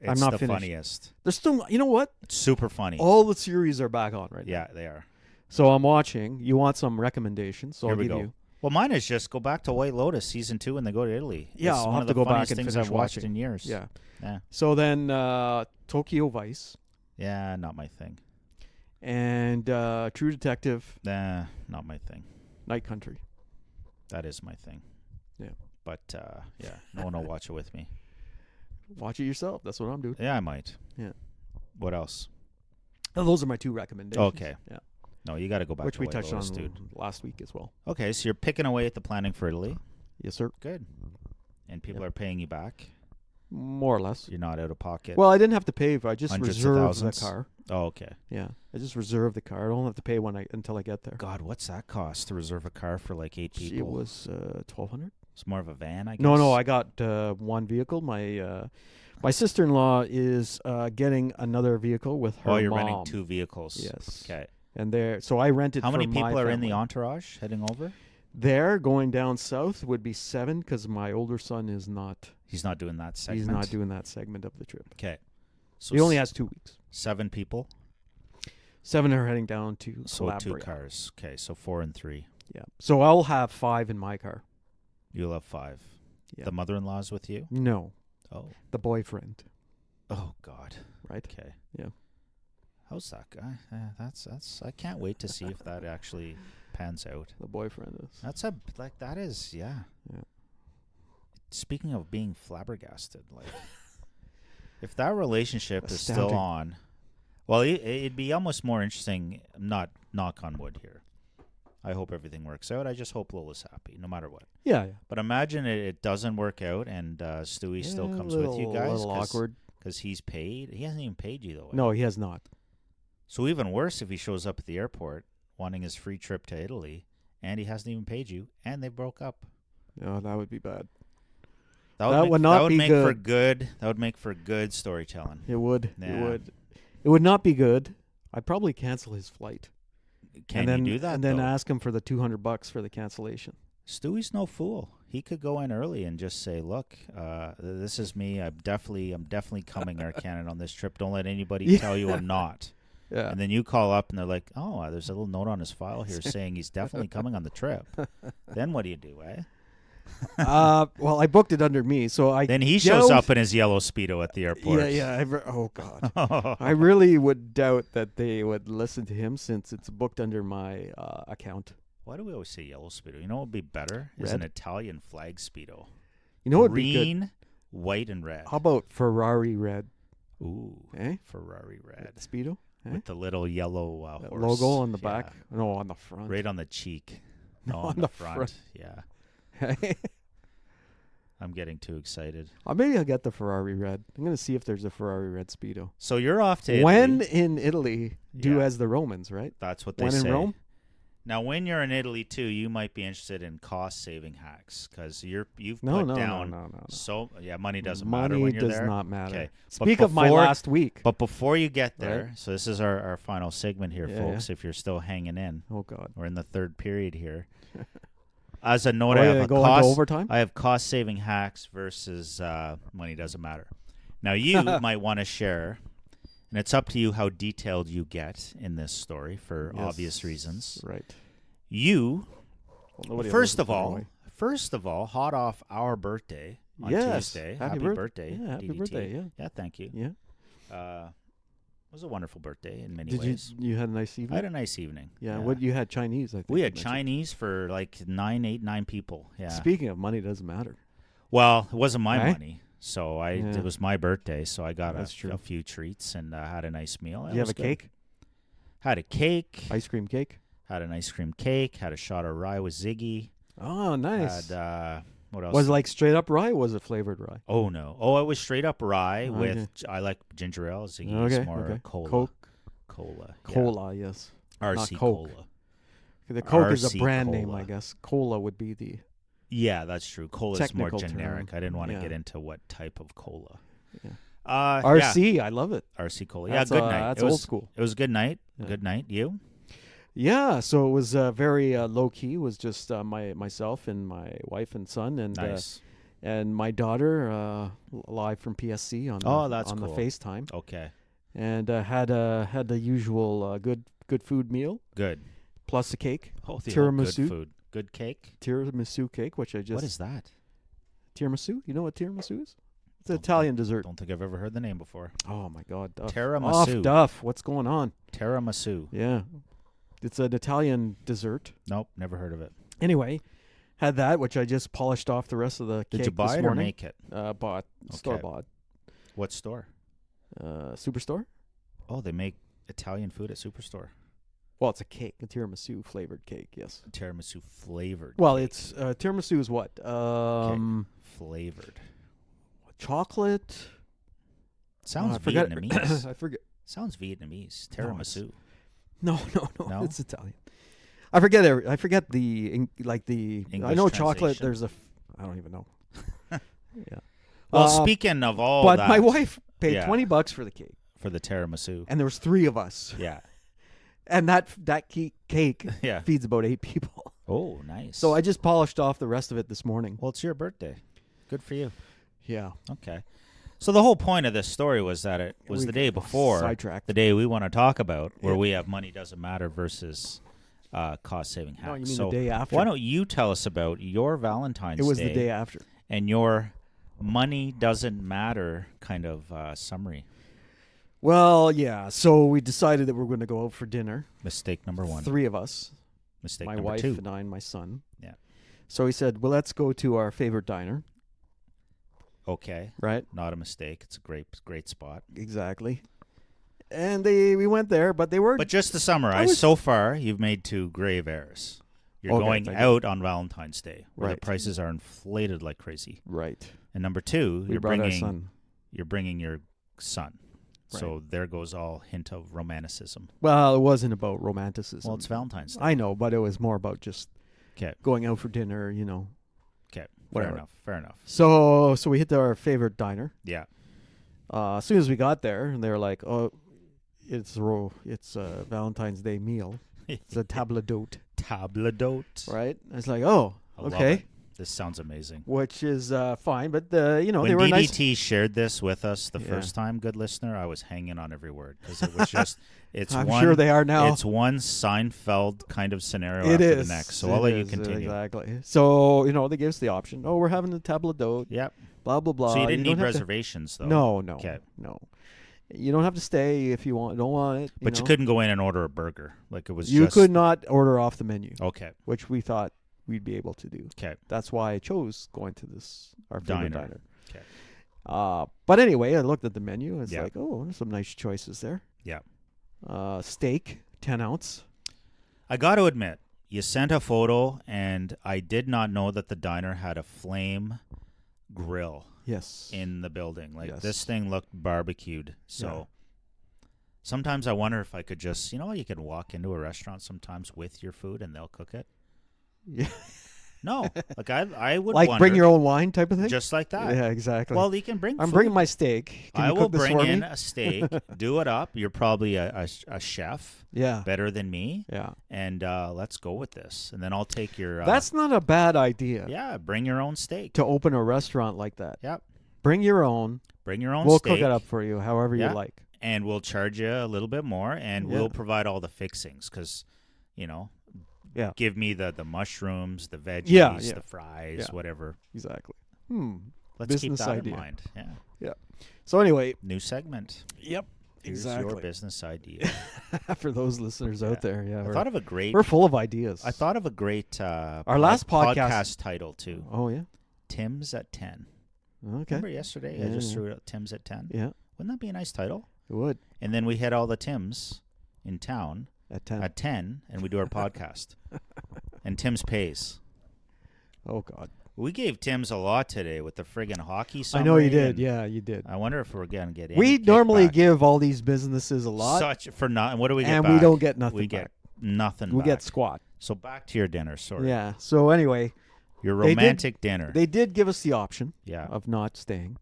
I'm not the finished. Funniest. There's still... You know what? It's super funny. All the series are back on right now. Yeah, they are. So I'm watching. You want some recommendations? So Here I'll we give go. you. Well, mine is just go back to White Lotus season 2 and then go to Italy. Yeah, it's I'll one have of to the go back funniest and things finish I've watched watching. in years. Yeah. Yeah. So then Tokyo Vice. Yeah, not my thing. And True Detective. Nah, not my thing. Night Country. That is my thing. Yeah. But, yeah, no one will watch it with me. Watch it yourself. That's what I'm doing. Yeah, I might. Yeah. What else? Oh, those are my 2 recommendations. Okay. Yeah. No, you got to go back Which to we White touched Lotus, on dude. last week as well. Okay, so you're picking away at the planning for Italy. Yes, sir. Good. And people are paying you back? More or less. You're not out of pocket? Well, I didn't have to pay. I just Hundreds reserved the car. Oh, okay. Yeah. I just reserved the car. I don't have to pay until I get there. God, what's that cost to reserve a car for like 8 people? It was $1,200. It's more of a van, I guess? No, I got one vehicle. My sister-in-law is getting another vehicle with her mom. Oh, you're renting 2 vehicles. Yes. Okay. And so I rented. How many people are in the family. entourage heading over? There, going down south would be 7 because my older son is not. He's not doing that segment. He's not doing that segment of the trip. Okay. So he only has 2 weeks. 7 people. 7 are heading down to So Calabria. 2 cars. Okay, so 4 and 3. Yeah. So I'll have 5 in my car. You'll have 5. Yeah. The mother-in-law's with you? No. Oh. The boyfriend. Oh God. Right. Okay. Yeah. How's that guy? That's. I can't wait to see if that actually pans out. The boyfriend is. That is. Yeah. Yeah. Speaking of being flabbergasted, like, if that relationship is still on, well, it'd be almost more interesting. Not knock on wood here. I hope everything works out. I just hope Lola's happy, no matter what. Yeah. But imagine it doesn't work out, and Stewie still comes with you guys. A little awkward. Because he's paid. He hasn't even paid you, though. No, he has not. So even worse if he shows up at the airport wanting his free trip to Italy, and he hasn't even paid you, and they broke up. No, that would be bad. That would make for good. That would make for good storytelling. It would. Yeah. It would. It would not be good. I'd probably cancel his flight. Can you do that? And then ask him for the $200 for the cancellation. Stewie's no fool. He could go in early and just say, "Look, this is me. I'm definitely coming Air Canada on this trip. Don't let anybody tell you I'm not." Yeah. And then you call up and they're like, "Oh, there's a little note on his file here saying he's definitely coming on the trip." Then what do you do, eh? Well, I booked it under me, so Then he shows up in his yellow Speedo at the airport. Yeah. Oh God, I really would doubt that they would listen to him since it's booked under my account. Why do we always say yellow Speedo? You know what would be better? Red? Is an Italian flag Speedo. You know what would be good? Green, white, and red. How about Ferrari red? Ooh, eh? Ferrari red Speedo with the little yellow horse logo on the back. No, on the front. Right on the cheek. No, on the front. Yeah. Yeah. I'm getting too excited. Maybe I'll get the Ferrari red. I'm going to see if there's a Ferrari red Speedo. So you're off to Italy. When in Italy, do as the Romans, right? That's what they say. When in Rome? Now, when you're in Italy too, you might be interested in cost-saving hacks because you've put down. No. So money doesn't matter when you're there. Money does not matter. Okay. Speak of my last week. But before you get there, so this is our final segment here, folks. If you're still hanging in, oh God, we're in the third period here. As a note, I have cost-saving hacks versus money doesn't matter. Now, you might want to share. And it's up to you how detailed you get in this story for obvious reasons. Right. You, first of all, hot off our birthday on Tuesday. Happy birthday. Yeah, happy DDT. birthday. Yeah, thank you. Yeah. It was a wonderful birthday in many ways. You had a nice evening? I had a nice evening. Yeah. What you had Chinese, I think. We had Chinese for like 9 people. Yeah. Speaking of money doesn't matter. Well, it wasn't my money. So it was my birthday, so I got a few treats and had a nice meal. Did you have a cake? Had a cake. Ice cream cake? Had an ice cream cake. Had a shot of rye with Ziggy. Oh, nice. Had, what else? Was it like straight up rye or was it flavored rye? Oh, no. Oh, it was straight up rye with, I like ginger ale. Ziggy's more cola. Coke? Cola. Cola, yes. RC Cola. The Coke is a brand name, I guess. Cola would be the... Yeah, that's true. Cola is more generic. I didn't want to get into what type of cola. Yeah. RC, I love it. RC Cola. Yeah, good night. That's old school. It was a good night. Yeah. Good night. You? Yeah, so it was very low-key. It was just myself and my wife and son and my daughter live from PSC on the FaceTime. Okay. And had the usual good food meal. Good. Plus a cake. Oh, tiramisu. Good food. Good cake? Tiramisu cake, which I just... What is that? Tiramisu? You know what tiramisu is? It's an Italian dessert. Don't think I've ever heard the name before. Oh, my God. Duff. Tiramisu. Duff. What's going on? Tiramisu. Yeah. It's an Italian dessert. Nope, never heard of it. Anyway, had that, which I just polished off the rest of the cake. Did you buy it or make it? Bought. Okay. Store-bought. What store? Superstore. Oh, they make Italian food at Superstore. Well, it's a cake, a tiramisu flavored cake. Yes. A tiramisu flavored. Well, cake. It's tiramisu is what? Flavored. Chocolate. Sounds Vietnamese. I forget. Sounds Vietnamese. Tiramisu. No. It's Italian. I forget the English I know chocolate. translation. I don't even know. Yeah. Well, speaking of all but that, my wife paid $20 for the cake. For the tiramisu. And there was 3 of us. Yeah. And that cake feeds about 8 people. Oh, nice. So I just polished off the rest of it this morning. Well, it's your birthday. Good for you. Yeah. Okay. So the whole point of this story was that it was the day before, the day we want to talk about, where we have money doesn't matter versus cost-saving hacks. No, you mean the day after. Why don't you tell us about your Valentine's Day? It was the day after. And your money doesn't matter kind of summary. Well, yeah. So we decided that we were going to go out for dinner. Mistake number 1. 3 of us. Mistake number 2. My wife and I and my son. Yeah. So he said, well, let's go to our favorite diner. Okay. Right. Not a mistake. It's a great spot. Exactly. And we went there, but they were... But just to summarize, so far, you've made 2 grave errors. You're going out on Valentine's Day, where the prices are inflated like crazy. Right. And number 2, you're bringing your son. Right. So there goes all hint of romanticism. Well, it wasn't about romanticism. Well, it's Valentine's Day. I know, but it was more about just going out for dinner, you know. Okay. Fair enough. So we hit our favorite diner. Yeah. As soon as we got there, they were like, "Oh, it's a Valentine's Day meal. It's a table d'hôte." Table d'hôte. Right? It's like, oh, okay. This sounds amazing. Which is fine, but they were when nice. DDT shared this with us the first time, good listener, I was hanging on every word because it was just. I'm sure they are now. It's one Seinfeld kind of scenario after the next. So I'll let you continue. Exactly. So they gave us the option. Oh, we're having the table d'hôte. Yep. Blah blah blah. So you didn't need reservations though. No. Okay. No. You don't have to stay if you don't want it. But you couldn't go in and order a burger. Like it was. You could not order off the menu. Okay. Which we thought we'd be able to do. Okay. That's why I chose going to our favorite diner. Okay. But anyway, I looked at the menu. It's like, oh, there's some nice choices there. Yeah. Steak, 10 ounce. I got to admit, you sent a photo, and I did not know that the diner had a flame grill. Yes. In the building. Like this thing looked barbecued. So Sometimes I wonder if I could just, you can walk into a restaurant sometimes with your food and they'll cook it. Yeah. No, like I would like wonder, bring your own wine type of thing. just like that. Yeah, exactly. Well, you can bring. I'm food. bringing my steak. Can I you will cook this bring for in me? a steak, do it up. You're probably a chef. Yeah. Better than me. Yeah. And let's go with this. And then I'll take your. That's not a bad idea. Yeah, bring your own steak. To open a restaurant like that. Yep. Bring your own. Bring your own we'll steak. We'll cook it up for you however you like. And we'll charge you a little bit more, and we'll provide all the fixings because, give me the mushrooms, the veggies, the fries, whatever. Exactly. Let's business keep that idea. in mind. Yeah. Yeah. So anyway. New segment. Yep. Here's exactly. your business idea. For those listeners out there. Yeah. I thought of a great. We're full of ideas. I thought of a great our last podcast title, too. Oh, yeah? Tim's at 10. Okay. Remember yesterday? I just threw out Tim's at 10. Yeah. Wouldn't that be a nice title? It would. And then we had all the Tims in town at 10. At 10, and we do our podcast. And Tim's pays. Oh, God. We gave Tim's a lot today with the friggin' hockey summary. I know you did. Yeah, you did. I wonder if we're going to get any We normally kickback. give all these businesses a lot. Such for nothing. What do we get and back? we don't get nothing We back. get nothing We back. get squat. So back to your dinner, sorry. Yeah. So anyway. Your romantic dinner. They did give us the option of not staying.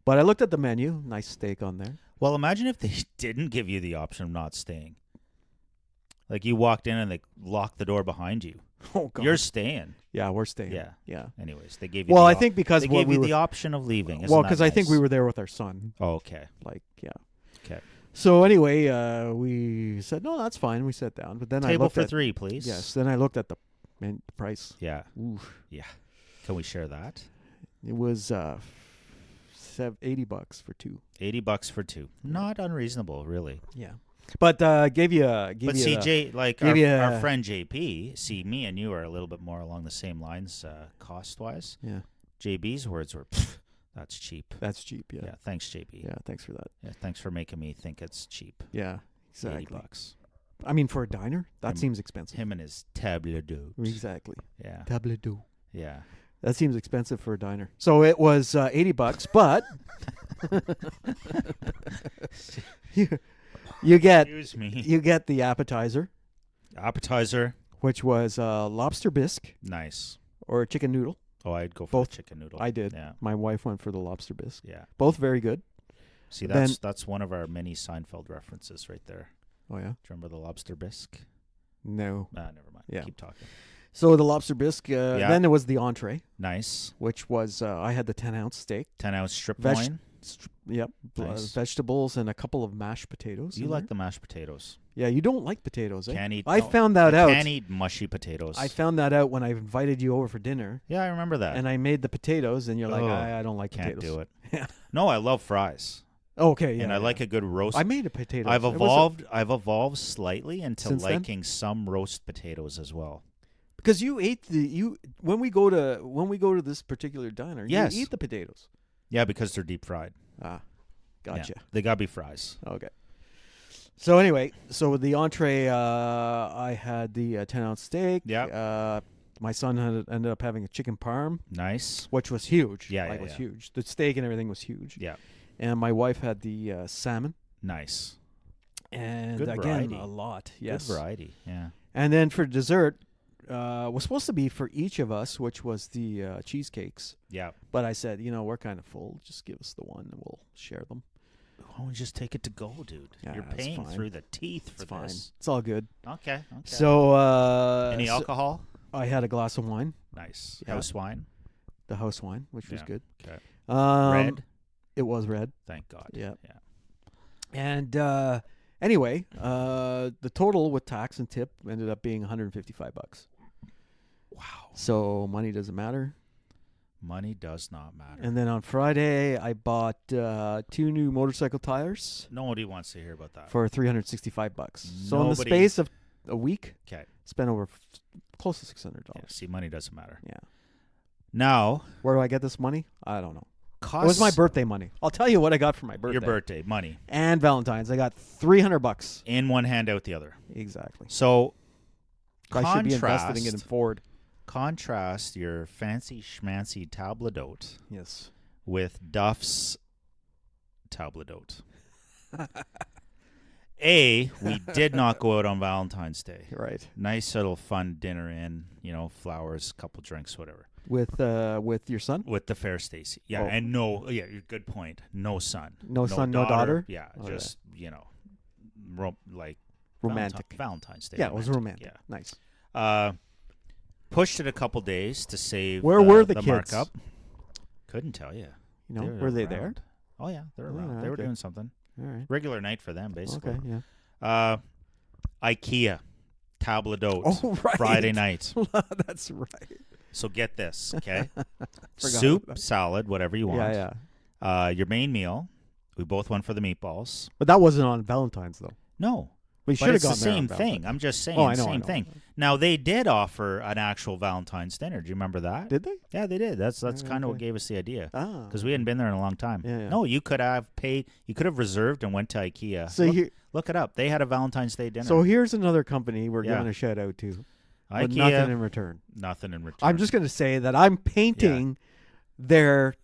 But I looked at the menu. Nice steak on there. Well, imagine if they didn't give you the option of not staying. Like you walked in and they locked the door behind you. Oh, God. You're staying. Yeah, we're staying. Yeah. Yeah. Anyways, they gave you well, the I think because they gave you the option of leaving. Well, because I think we were there with our son. Oh, okay. Like, yeah. Okay. So anyway, we said, no, that's fine. We sat down. But then I looked for at, 3, please. Yes. Then I looked at the price. Yeah. Oof. Yeah. Can we share that? It was $80 for 2. $80 for 2. Not unreasonable, really. Yeah. But gave you our friend JP, see, me and you are a little bit more along the same lines cost-wise. Yeah. JB's words were, that's cheap. That's cheap, yeah. Yeah, thanks, JB. Yeah, thanks for that. Yeah, thanks for making me think it's cheap. Yeah, exactly. $80. I mean, for a diner, that seems expensive. Him and his table d'hôte. Exactly. Yeah. Table d'hôte. Yeah. That seems expensive for a diner. So it was $80, but you get the appetizer. Appetizer, which was lobster bisque. Nice. Or a chicken noodle. Oh, I'd go for chicken noodle. I did. Yeah. My wife went for the lobster bisque. Yeah. Both very good. See, that's one of our many Seinfeld references right there. Oh, yeah? Do you remember the lobster bisque? No. Never mind. Yeah. Keep talking. So the lobster bisque, then there was the entree. Nice. Which was, I had the 10-ounce steak. 10-ounce strip loin. Yep. Nice. Vegetables and a couple of mashed potatoes. You like the mashed potatoes. Yeah, you don't like potatoes, eh? Can't eat. I found that out. Can't eat mushy potatoes. I found that out when I invited you over for dinner. Yeah, I remember that. And I made the potatoes, and you're like, I don't like potatoes. Can't do it. Yeah. No, I love fries. Okay, yeah. And I like a good roast. I made a potato. I've evolved slightly into liking some roast potatoes as well. Because you ate when we go to this particular diner, you eat the potatoes. Yeah, because they're deep fried. Ah, gotcha. Yeah, they gotta be fries. Okay. So anyway, with the entree, I had the 10-ounce steak. Yeah. My son ended up having a chicken parm. Nice. Which was huge. Yeah, it was huge. The steak and everything was huge. Yeah. And my wife had the salmon. Nice. And good again, variety. A lot. Yes. Good variety. Yeah. And then for dessert, was supposed to be for each of us, which was the cheesecakes. Yeah. But I said, we're kind of full. Just give us the one, and we'll share them. Why don't we just take it to go, dude? Yeah, you're paying through the teeth for fine. this. It's all good. Okay. So, any alcohol? I had a glass of wine. Nice. Yeah. House wine. The house wine, which was good. Okay. Red. It was red. Thank God. Yeah. Yeah. And anyway, the total with tax and tip ended up being $155. Wow. So money doesn't matter. Money does not matter. And then on Friday, I bought 2 new motorcycle tires. Nobody wants to hear about that. For $365. So in the space of a week, spent over close to $600. Yeah, see, money doesn't matter. Yeah. Now, where do I get this money? I don't know. It was my birthday money. I'll tell you what I got for my birthday. Your birthday money and Valentine's. I got $300 in one hand, out the other. Exactly. So I should be investing it in Ford. Contrast your fancy schmancy table d'hôte. Yes. With Duff's table d'hôte. we did not go out on Valentine's Day. Right. Nice little fun dinner in, flowers, couple drinks, whatever. With your son? With the fair Stacy. Yeah, and good point. No son. No son, no daughter? Yeah, just, romantic. Valentine's Day. Yeah, it was romantic. Yeah. Nice. Pushed it a couple days to save Where were the kids? markup. Couldn't tell you. Were they there? Oh, yeah, they're around. They were doing something. All right. Regular night for them, basically. Okay, yeah. IKEA, table d'hôte, oh, right. Friday night. That's right. So get this, okay? Soup, salad, whatever you want. Yeah. Your main meal. We both went for the meatballs. But that wasn't on Valentine's, though. No. We should have gone the same thing. I'm just saying, same thing. Now, they did offer an actual Valentine's dinner. Do you remember that? Did they? Yeah, they did. That's kind of what gave us the idea. Because we hadn't been there in a long time. Yeah. No, you could have paid. You could have reserved and went to IKEA. So look it up. They had a Valentine's Day dinner. So here's another company we're giving a shout out to. IKEA. But nothing in return. Nothing in return. I'm just going to say that I'm painting their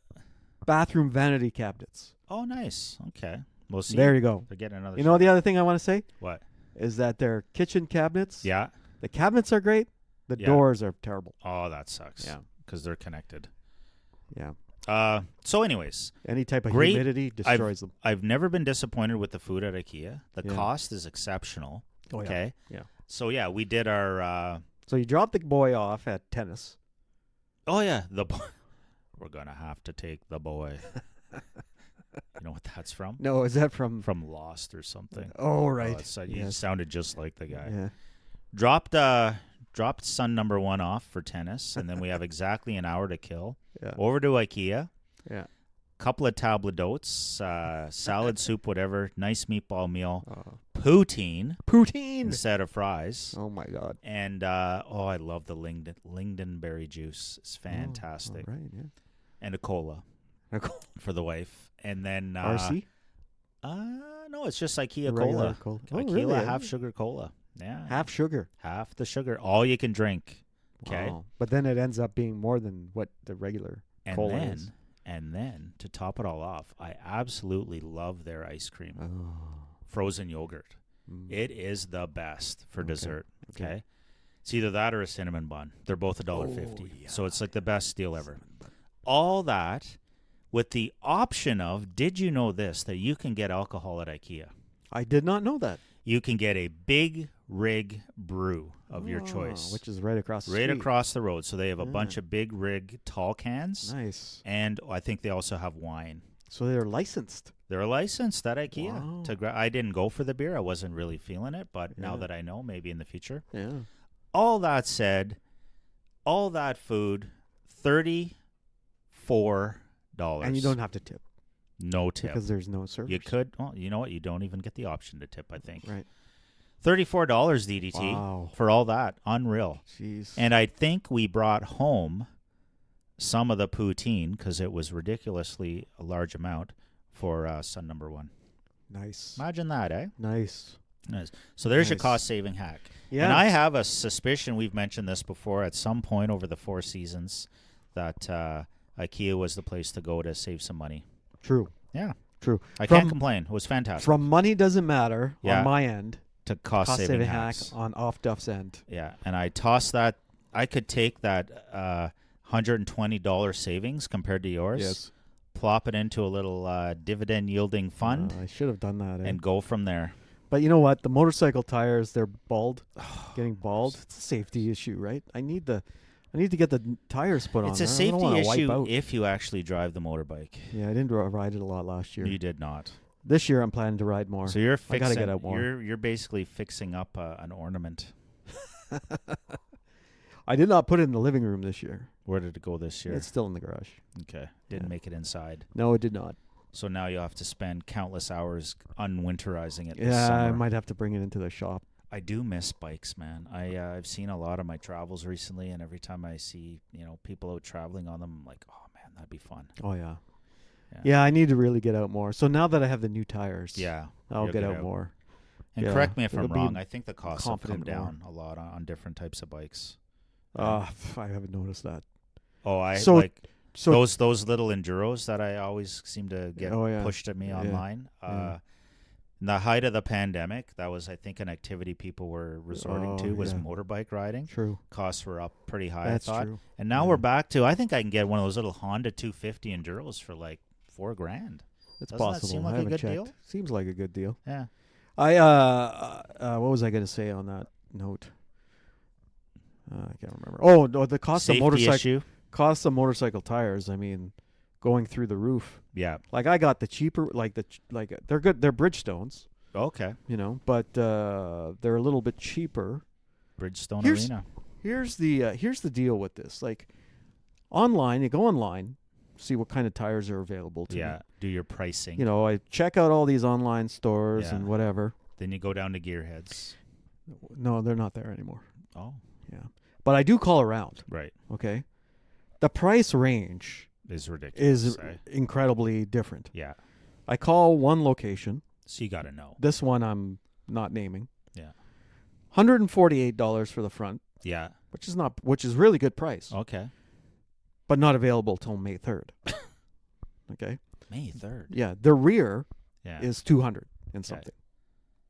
bathroom vanity cabinets. Oh, nice. Okay. We'll see. There you go. They're getting another. You know the other thing I want to say? What? Is that their kitchen cabinets? Yeah. The cabinets are great. The doors are terrible. Oh, that sucks. Yeah. Because they're connected. Yeah. So anyways. Any type of humidity destroys them. I've never been disappointed with the food at IKEA. The cost is exceptional. Oh, yeah. Okay. Yeah. So, we did our... So you dropped the boy off at tennis. Oh, yeah. We're going to have to take the boy. You know what that's from? No, is that from Lost or something? Oh, right. You sounded just like the guy. Yeah. Dropped son number 1 off for tennis, and then we have exactly an hour to kill. Yeah. Over to IKEA. Yeah. Couple of table d'hôtes, salad, soup, whatever. Nice meatball meal. Poutine instead of fries. Oh my God. And I love the lingonberry juice. It's fantastic. Right. Yeah. And a cola for the wife. And then RC? No, it's just IKEA cola. IKEA really? half sugar cola. Yeah. Half sugar. Half the sugar. All you can drink. Okay. Wow. But then it ends up being more than what the regular cola is. And then to top it all off, I absolutely love their ice cream. Frozen yogurt. It is the best for dessert. Okay. It's either that or a cinnamon bun. They're both $1.50. Yeah. So it's like the best deal ever. All that with the option of, did you know this, that you can get alcohol at IKEA? I did not know that. You can get a big rig brew of your choice. Which is right across the street. Right across the road. So they have a bunch of big rig tall cans. Nice. And I think they also have wine. So they're licensed. They're licensed at IKEA. Wow. I didn't go for the beer. I wasn't really feeling it. But now that I know, maybe in the future. Yeah. All that said, all that food, $34. And you don't have to tip. No tip. Because there's no service. You could. Well, you know what? You don't even get the option to tip, I think. Right. $34 DDT for all that. Unreal. Jeez. And I think we brought home some of the poutine because it was ridiculously a large amount for son number 1. Nice. Imagine that, eh? Nice. So there's your cost-saving hack. Yeah. And I have a suspicion, we've mentioned this before, at some point over the 4 seasons, that IKEA was the place to go to save some money. True. Yeah. True. I can't complain. It was fantastic. From money doesn't matter on my end to cost-saving hack on off Duff's end. Yeah, and I tossed that. I could take that $120 savings compared to yours. Yes. Plop it into a little dividend-yielding fund. I should have done that. And go from there. But you know what? The motorcycle tires, they're bald. Getting bald. It's a safety issue, right? I need to get the tires put on. It's a safety issue if you actually drive the motorbike. Yeah, I didn't ride it a lot last year. You did not. This year I'm planning to ride more. So I gotta get out more. You're basically fixing up an ornament. I did not put it in the living room this year. Where did it go this year? It's still in the garage. Okay. Didn't make it inside. No, it did not. So now you'll have to spend countless hours unwinterizing it this Yeah, summer. I might have to bring it into the shop. I do miss bikes, man. I've seen a lot of my travels recently, and every time I see people out traveling on them, I'm like, oh man, that'd be fun. Oh yeah. Yeah, I need to really get out more. So now that I have the new tires, I'll get out more. And correct me if I'm wrong. I think the costs have come down a lot on different types of bikes. I haven't noticed that. Oh, So those little enduros that I always seem to get pushed at me online. In the height of the pandemic, that was, I think, an activity people were resorting to was motorbike riding. True. Costs were up pretty high, That's I thought. true. And now we're back to, I think I can get one of those little Honda 250 Enduros for like $4,000. It's Doesn't possible. that seem like I a haven't good checked. deal? Seems like a good deal. Yeah. What was I going to say on that note? I can't remember. Oh, no, the cost Safety of motorcycle issue. Cost of motorcycle tires. I mean, going through the roof. Yeah. Like I got the cheaper, they're good. They're Bridgestones, Okay. but they're a little bit cheaper. Bridgestone Here's- Arena. Here's the deal with this. Like online, you go online, see what kind of tires are available to Yeah. me. Do your pricing. I check out all these online stores Yeah. and whatever. Then you go down to Gearheads. No, they're not there anymore. Oh. Yeah. But I do call around, Right. okay? The price range Is ridiculous. is incredibly different. Yeah. I call one location. So you got to know. This one I'm not naming. Yeah. $148 for the front, Yeah. which is really good price, Okay. but not available till May 3rd. Okay? May 3rd. Yeah, the rear Yeah. is 200 and something.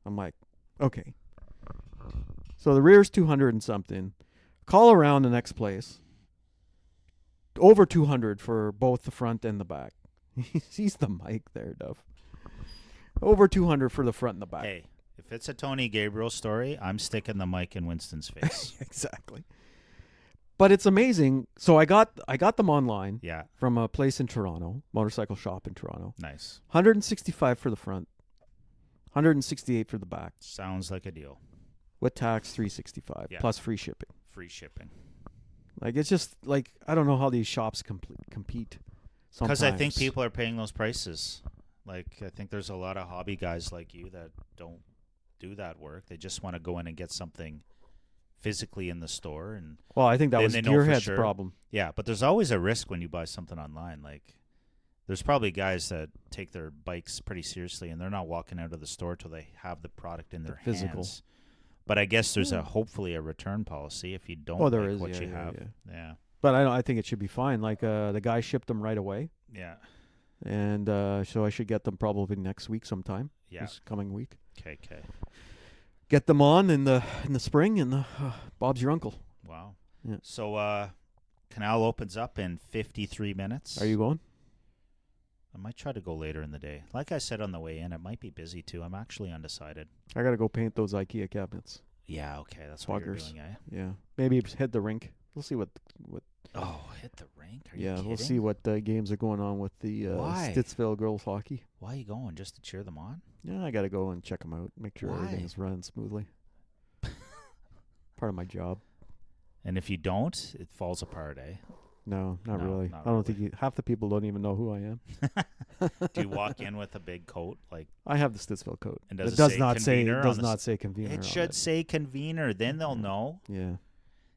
I'm like, okay. So the rear's 200 and something. Call around the next place. Over 200 for both the front and the back. He's the mic there, Duff. Over 200 for the front and the back. Hey, if it's a Tony Gabriel story, I'm sticking the mic in Winston's face. Exactly. But it's amazing. So I got them online Yeah. from a place in Toronto, motorcycle shop in Toronto. Nice. 165 for the front, 168 for the back. Sounds like a deal. With tax, 365 Yeah. plus free shipping. Free shipping. Like it's just like I don't know how these shops compete. Because I think people are paying those prices. Like I think there's a lot of hobby guys like you that don't do that work. They just want to go in and get something physically in the store, and well, I think that was then they know for Gearhead's sure. problem. Yeah, but there's always a risk when you buy something online. Like there's probably guys that take their bikes pretty seriously, and they're not walking out of the store till they have the product in their physical. hands. But I guess there's hopefully a return policy if you don't Oh, there like is, what yeah, you yeah, have. yeah. Yeah. But I think it should be fine. Like the guy shipped them right away, Yeah. and so I should get them probably next week sometime. Yeah. This coming week. Okay. Get them on in the spring, and Bob's your uncle. Wow. Yeah. So Canal opens up in 53 minutes. Are you going? I might try to go later in the day. Like I said on the way in, it might be busy too. I'm actually undecided. I gotta go paint those IKEA cabinets. Yeah, okay. That's what you're doing, eh? Yeah, maybe hit the rink. We'll see what. Oh, hit the rink? Are you Yeah, kidding? we'll see what games are going on with the Why? Stittsville girls hockey. Why are you going? Just to cheer them on? Yeah, I gotta go and check them out, make sure Why? everything is running smoothly. Part of my job. And if you don't, it falls apart, eh? No, not No, really. not I don't really. think half the people don't even know who I am. Do you walk in with a big coat? Like I have the Stittsville coat. And does it it does say not say convener does on the not say convener. it on should say convener. Then they'll know. Yeah.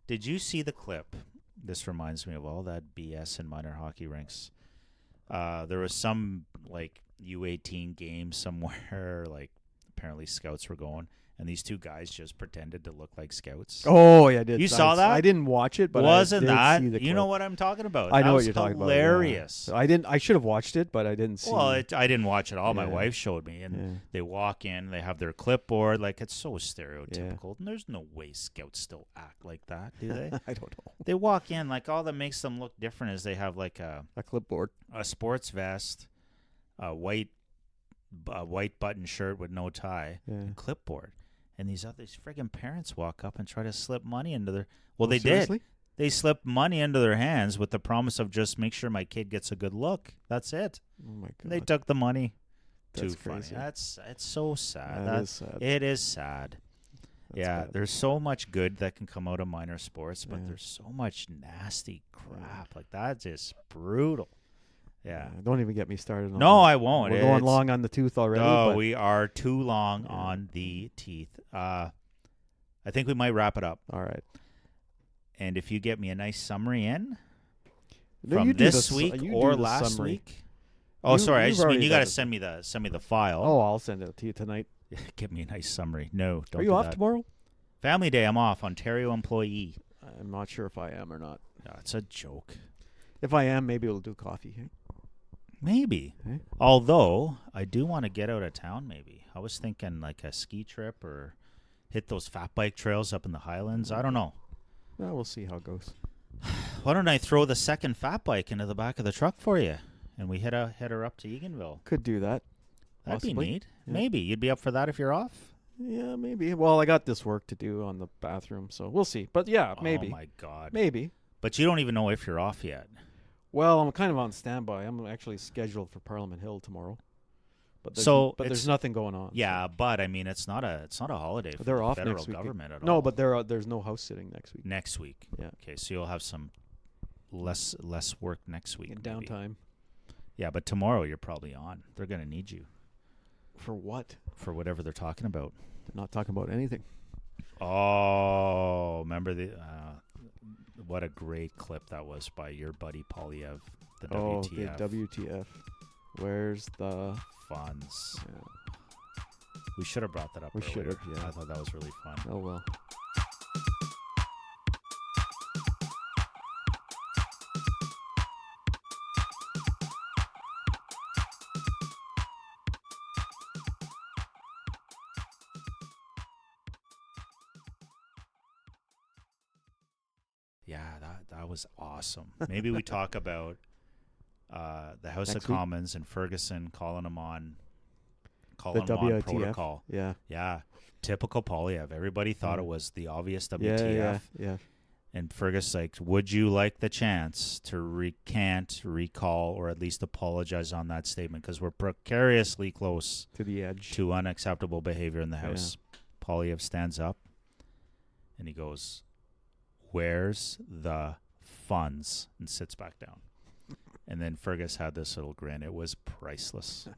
Did you see the clip? This reminds me of all that BS in minor hockey rinks. There was some like U18 game somewhere. Like apparently scouts were going, and these two guys just pretended to look like scouts. Oh, yeah, I did. You saw that? I didn't watch it, but Wasn't I did that? see the You know clip. what I'm talking about? I know That what was you're talking about. hilarious. Yeah. I didn't. I should have watched it, but I didn't see. Well, I didn't watch it all. My Yeah. wife showed me, and Yeah. they walk in, they have their clipboard, like it's so stereotypical. And there's no way scouts still act like that, do they? I don't know. They walk in, like all that makes them look different is they have like A clipboard. a sports vest, a white button shirt with no tie, Yeah. and clipboard. And these friggin' parents walk up and try to slip money into their. Well, Oh, they seriously? did. They slipped money into their hands with the promise of just make sure my kid gets a good look. That's it. Oh my god. And they took the money. That's Too funny. crazy. It's so sad. That is sad. It is sad. That's yeah, bad. there's so much good that can come out of minor sports, but Yeah. there's so much nasty crap. Like that's just brutal. Yeah. Don't even get me started on No, that. I won't. We're going It's- long on the tooth already. Oh, but we are too long Yeah. on the teeth. I think we might wrap it up. all right. And if you get me a nice summary in No, from you do this the- week you do or the last summary. week. Oh, You- sorry. I you've just mean already you done got to it. send me the file. Oh, I'll send it to you tonight. Give me a nice summary. No, don't Are you do off that. tomorrow? Family Day, I'm off. Ontario employee. I'm not sure if I am or not. No, it's a joke. If I am, maybe we'll do coffee. Hey? Maybe. Okay. Although, I do want to get out of town maybe. I was thinking like a ski trip or hit those fat bike trails up in the Highlands. I don't know. Well, we'll see how it goes. Why don't I throw the second fat bike into the back of the truck for you? And we head her up to Eganville. Could do that. That'd Possibly. be neat. Yeah. Maybe. You'd be up for that if you're off? Yeah, maybe. Well, I got this work to do on the bathroom, so we'll see. But yeah, maybe. Oh, my God. Maybe. But you don't even know if you're off yet. Well, I'm kind of on standby. I'm actually scheduled for Parliament Hill tomorrow. But there's nothing going on. Yeah, but I mean it's not a holiday for they're the off federal next week. government at all. No, but there's no house sitting next week. Next week. Yeah. Okay, so you'll have some less work next week. And downtime. Yeah, but tomorrow you're probably on. They're going to need you. For what? For whatever they're talking about. They're not talking about anything. Oh, remember what a great clip that was by your buddy Polyev, the WTF. The WTF. Where's the funds? Yeah. We should have brought that up. We should have, yeah. I thought that was really fun. Oh, well. Yeah, that was awesome. Maybe we talk about the House Next of week? Commons and Ferguson calling them on The on WTF. protocol. Yeah. Yeah. Typical Polyev. Everybody thought it was the obvious Yeah, WTF. yeah. And Fergus like, would you like the chance to recant, recall, or at least apologize on that statement? Because we're precariously close To the edge. to unacceptable behavior in the House. Polyev stands up and he goes, "Where's the funds?" and sits back down. And then Fergus had this little grin. It was priceless.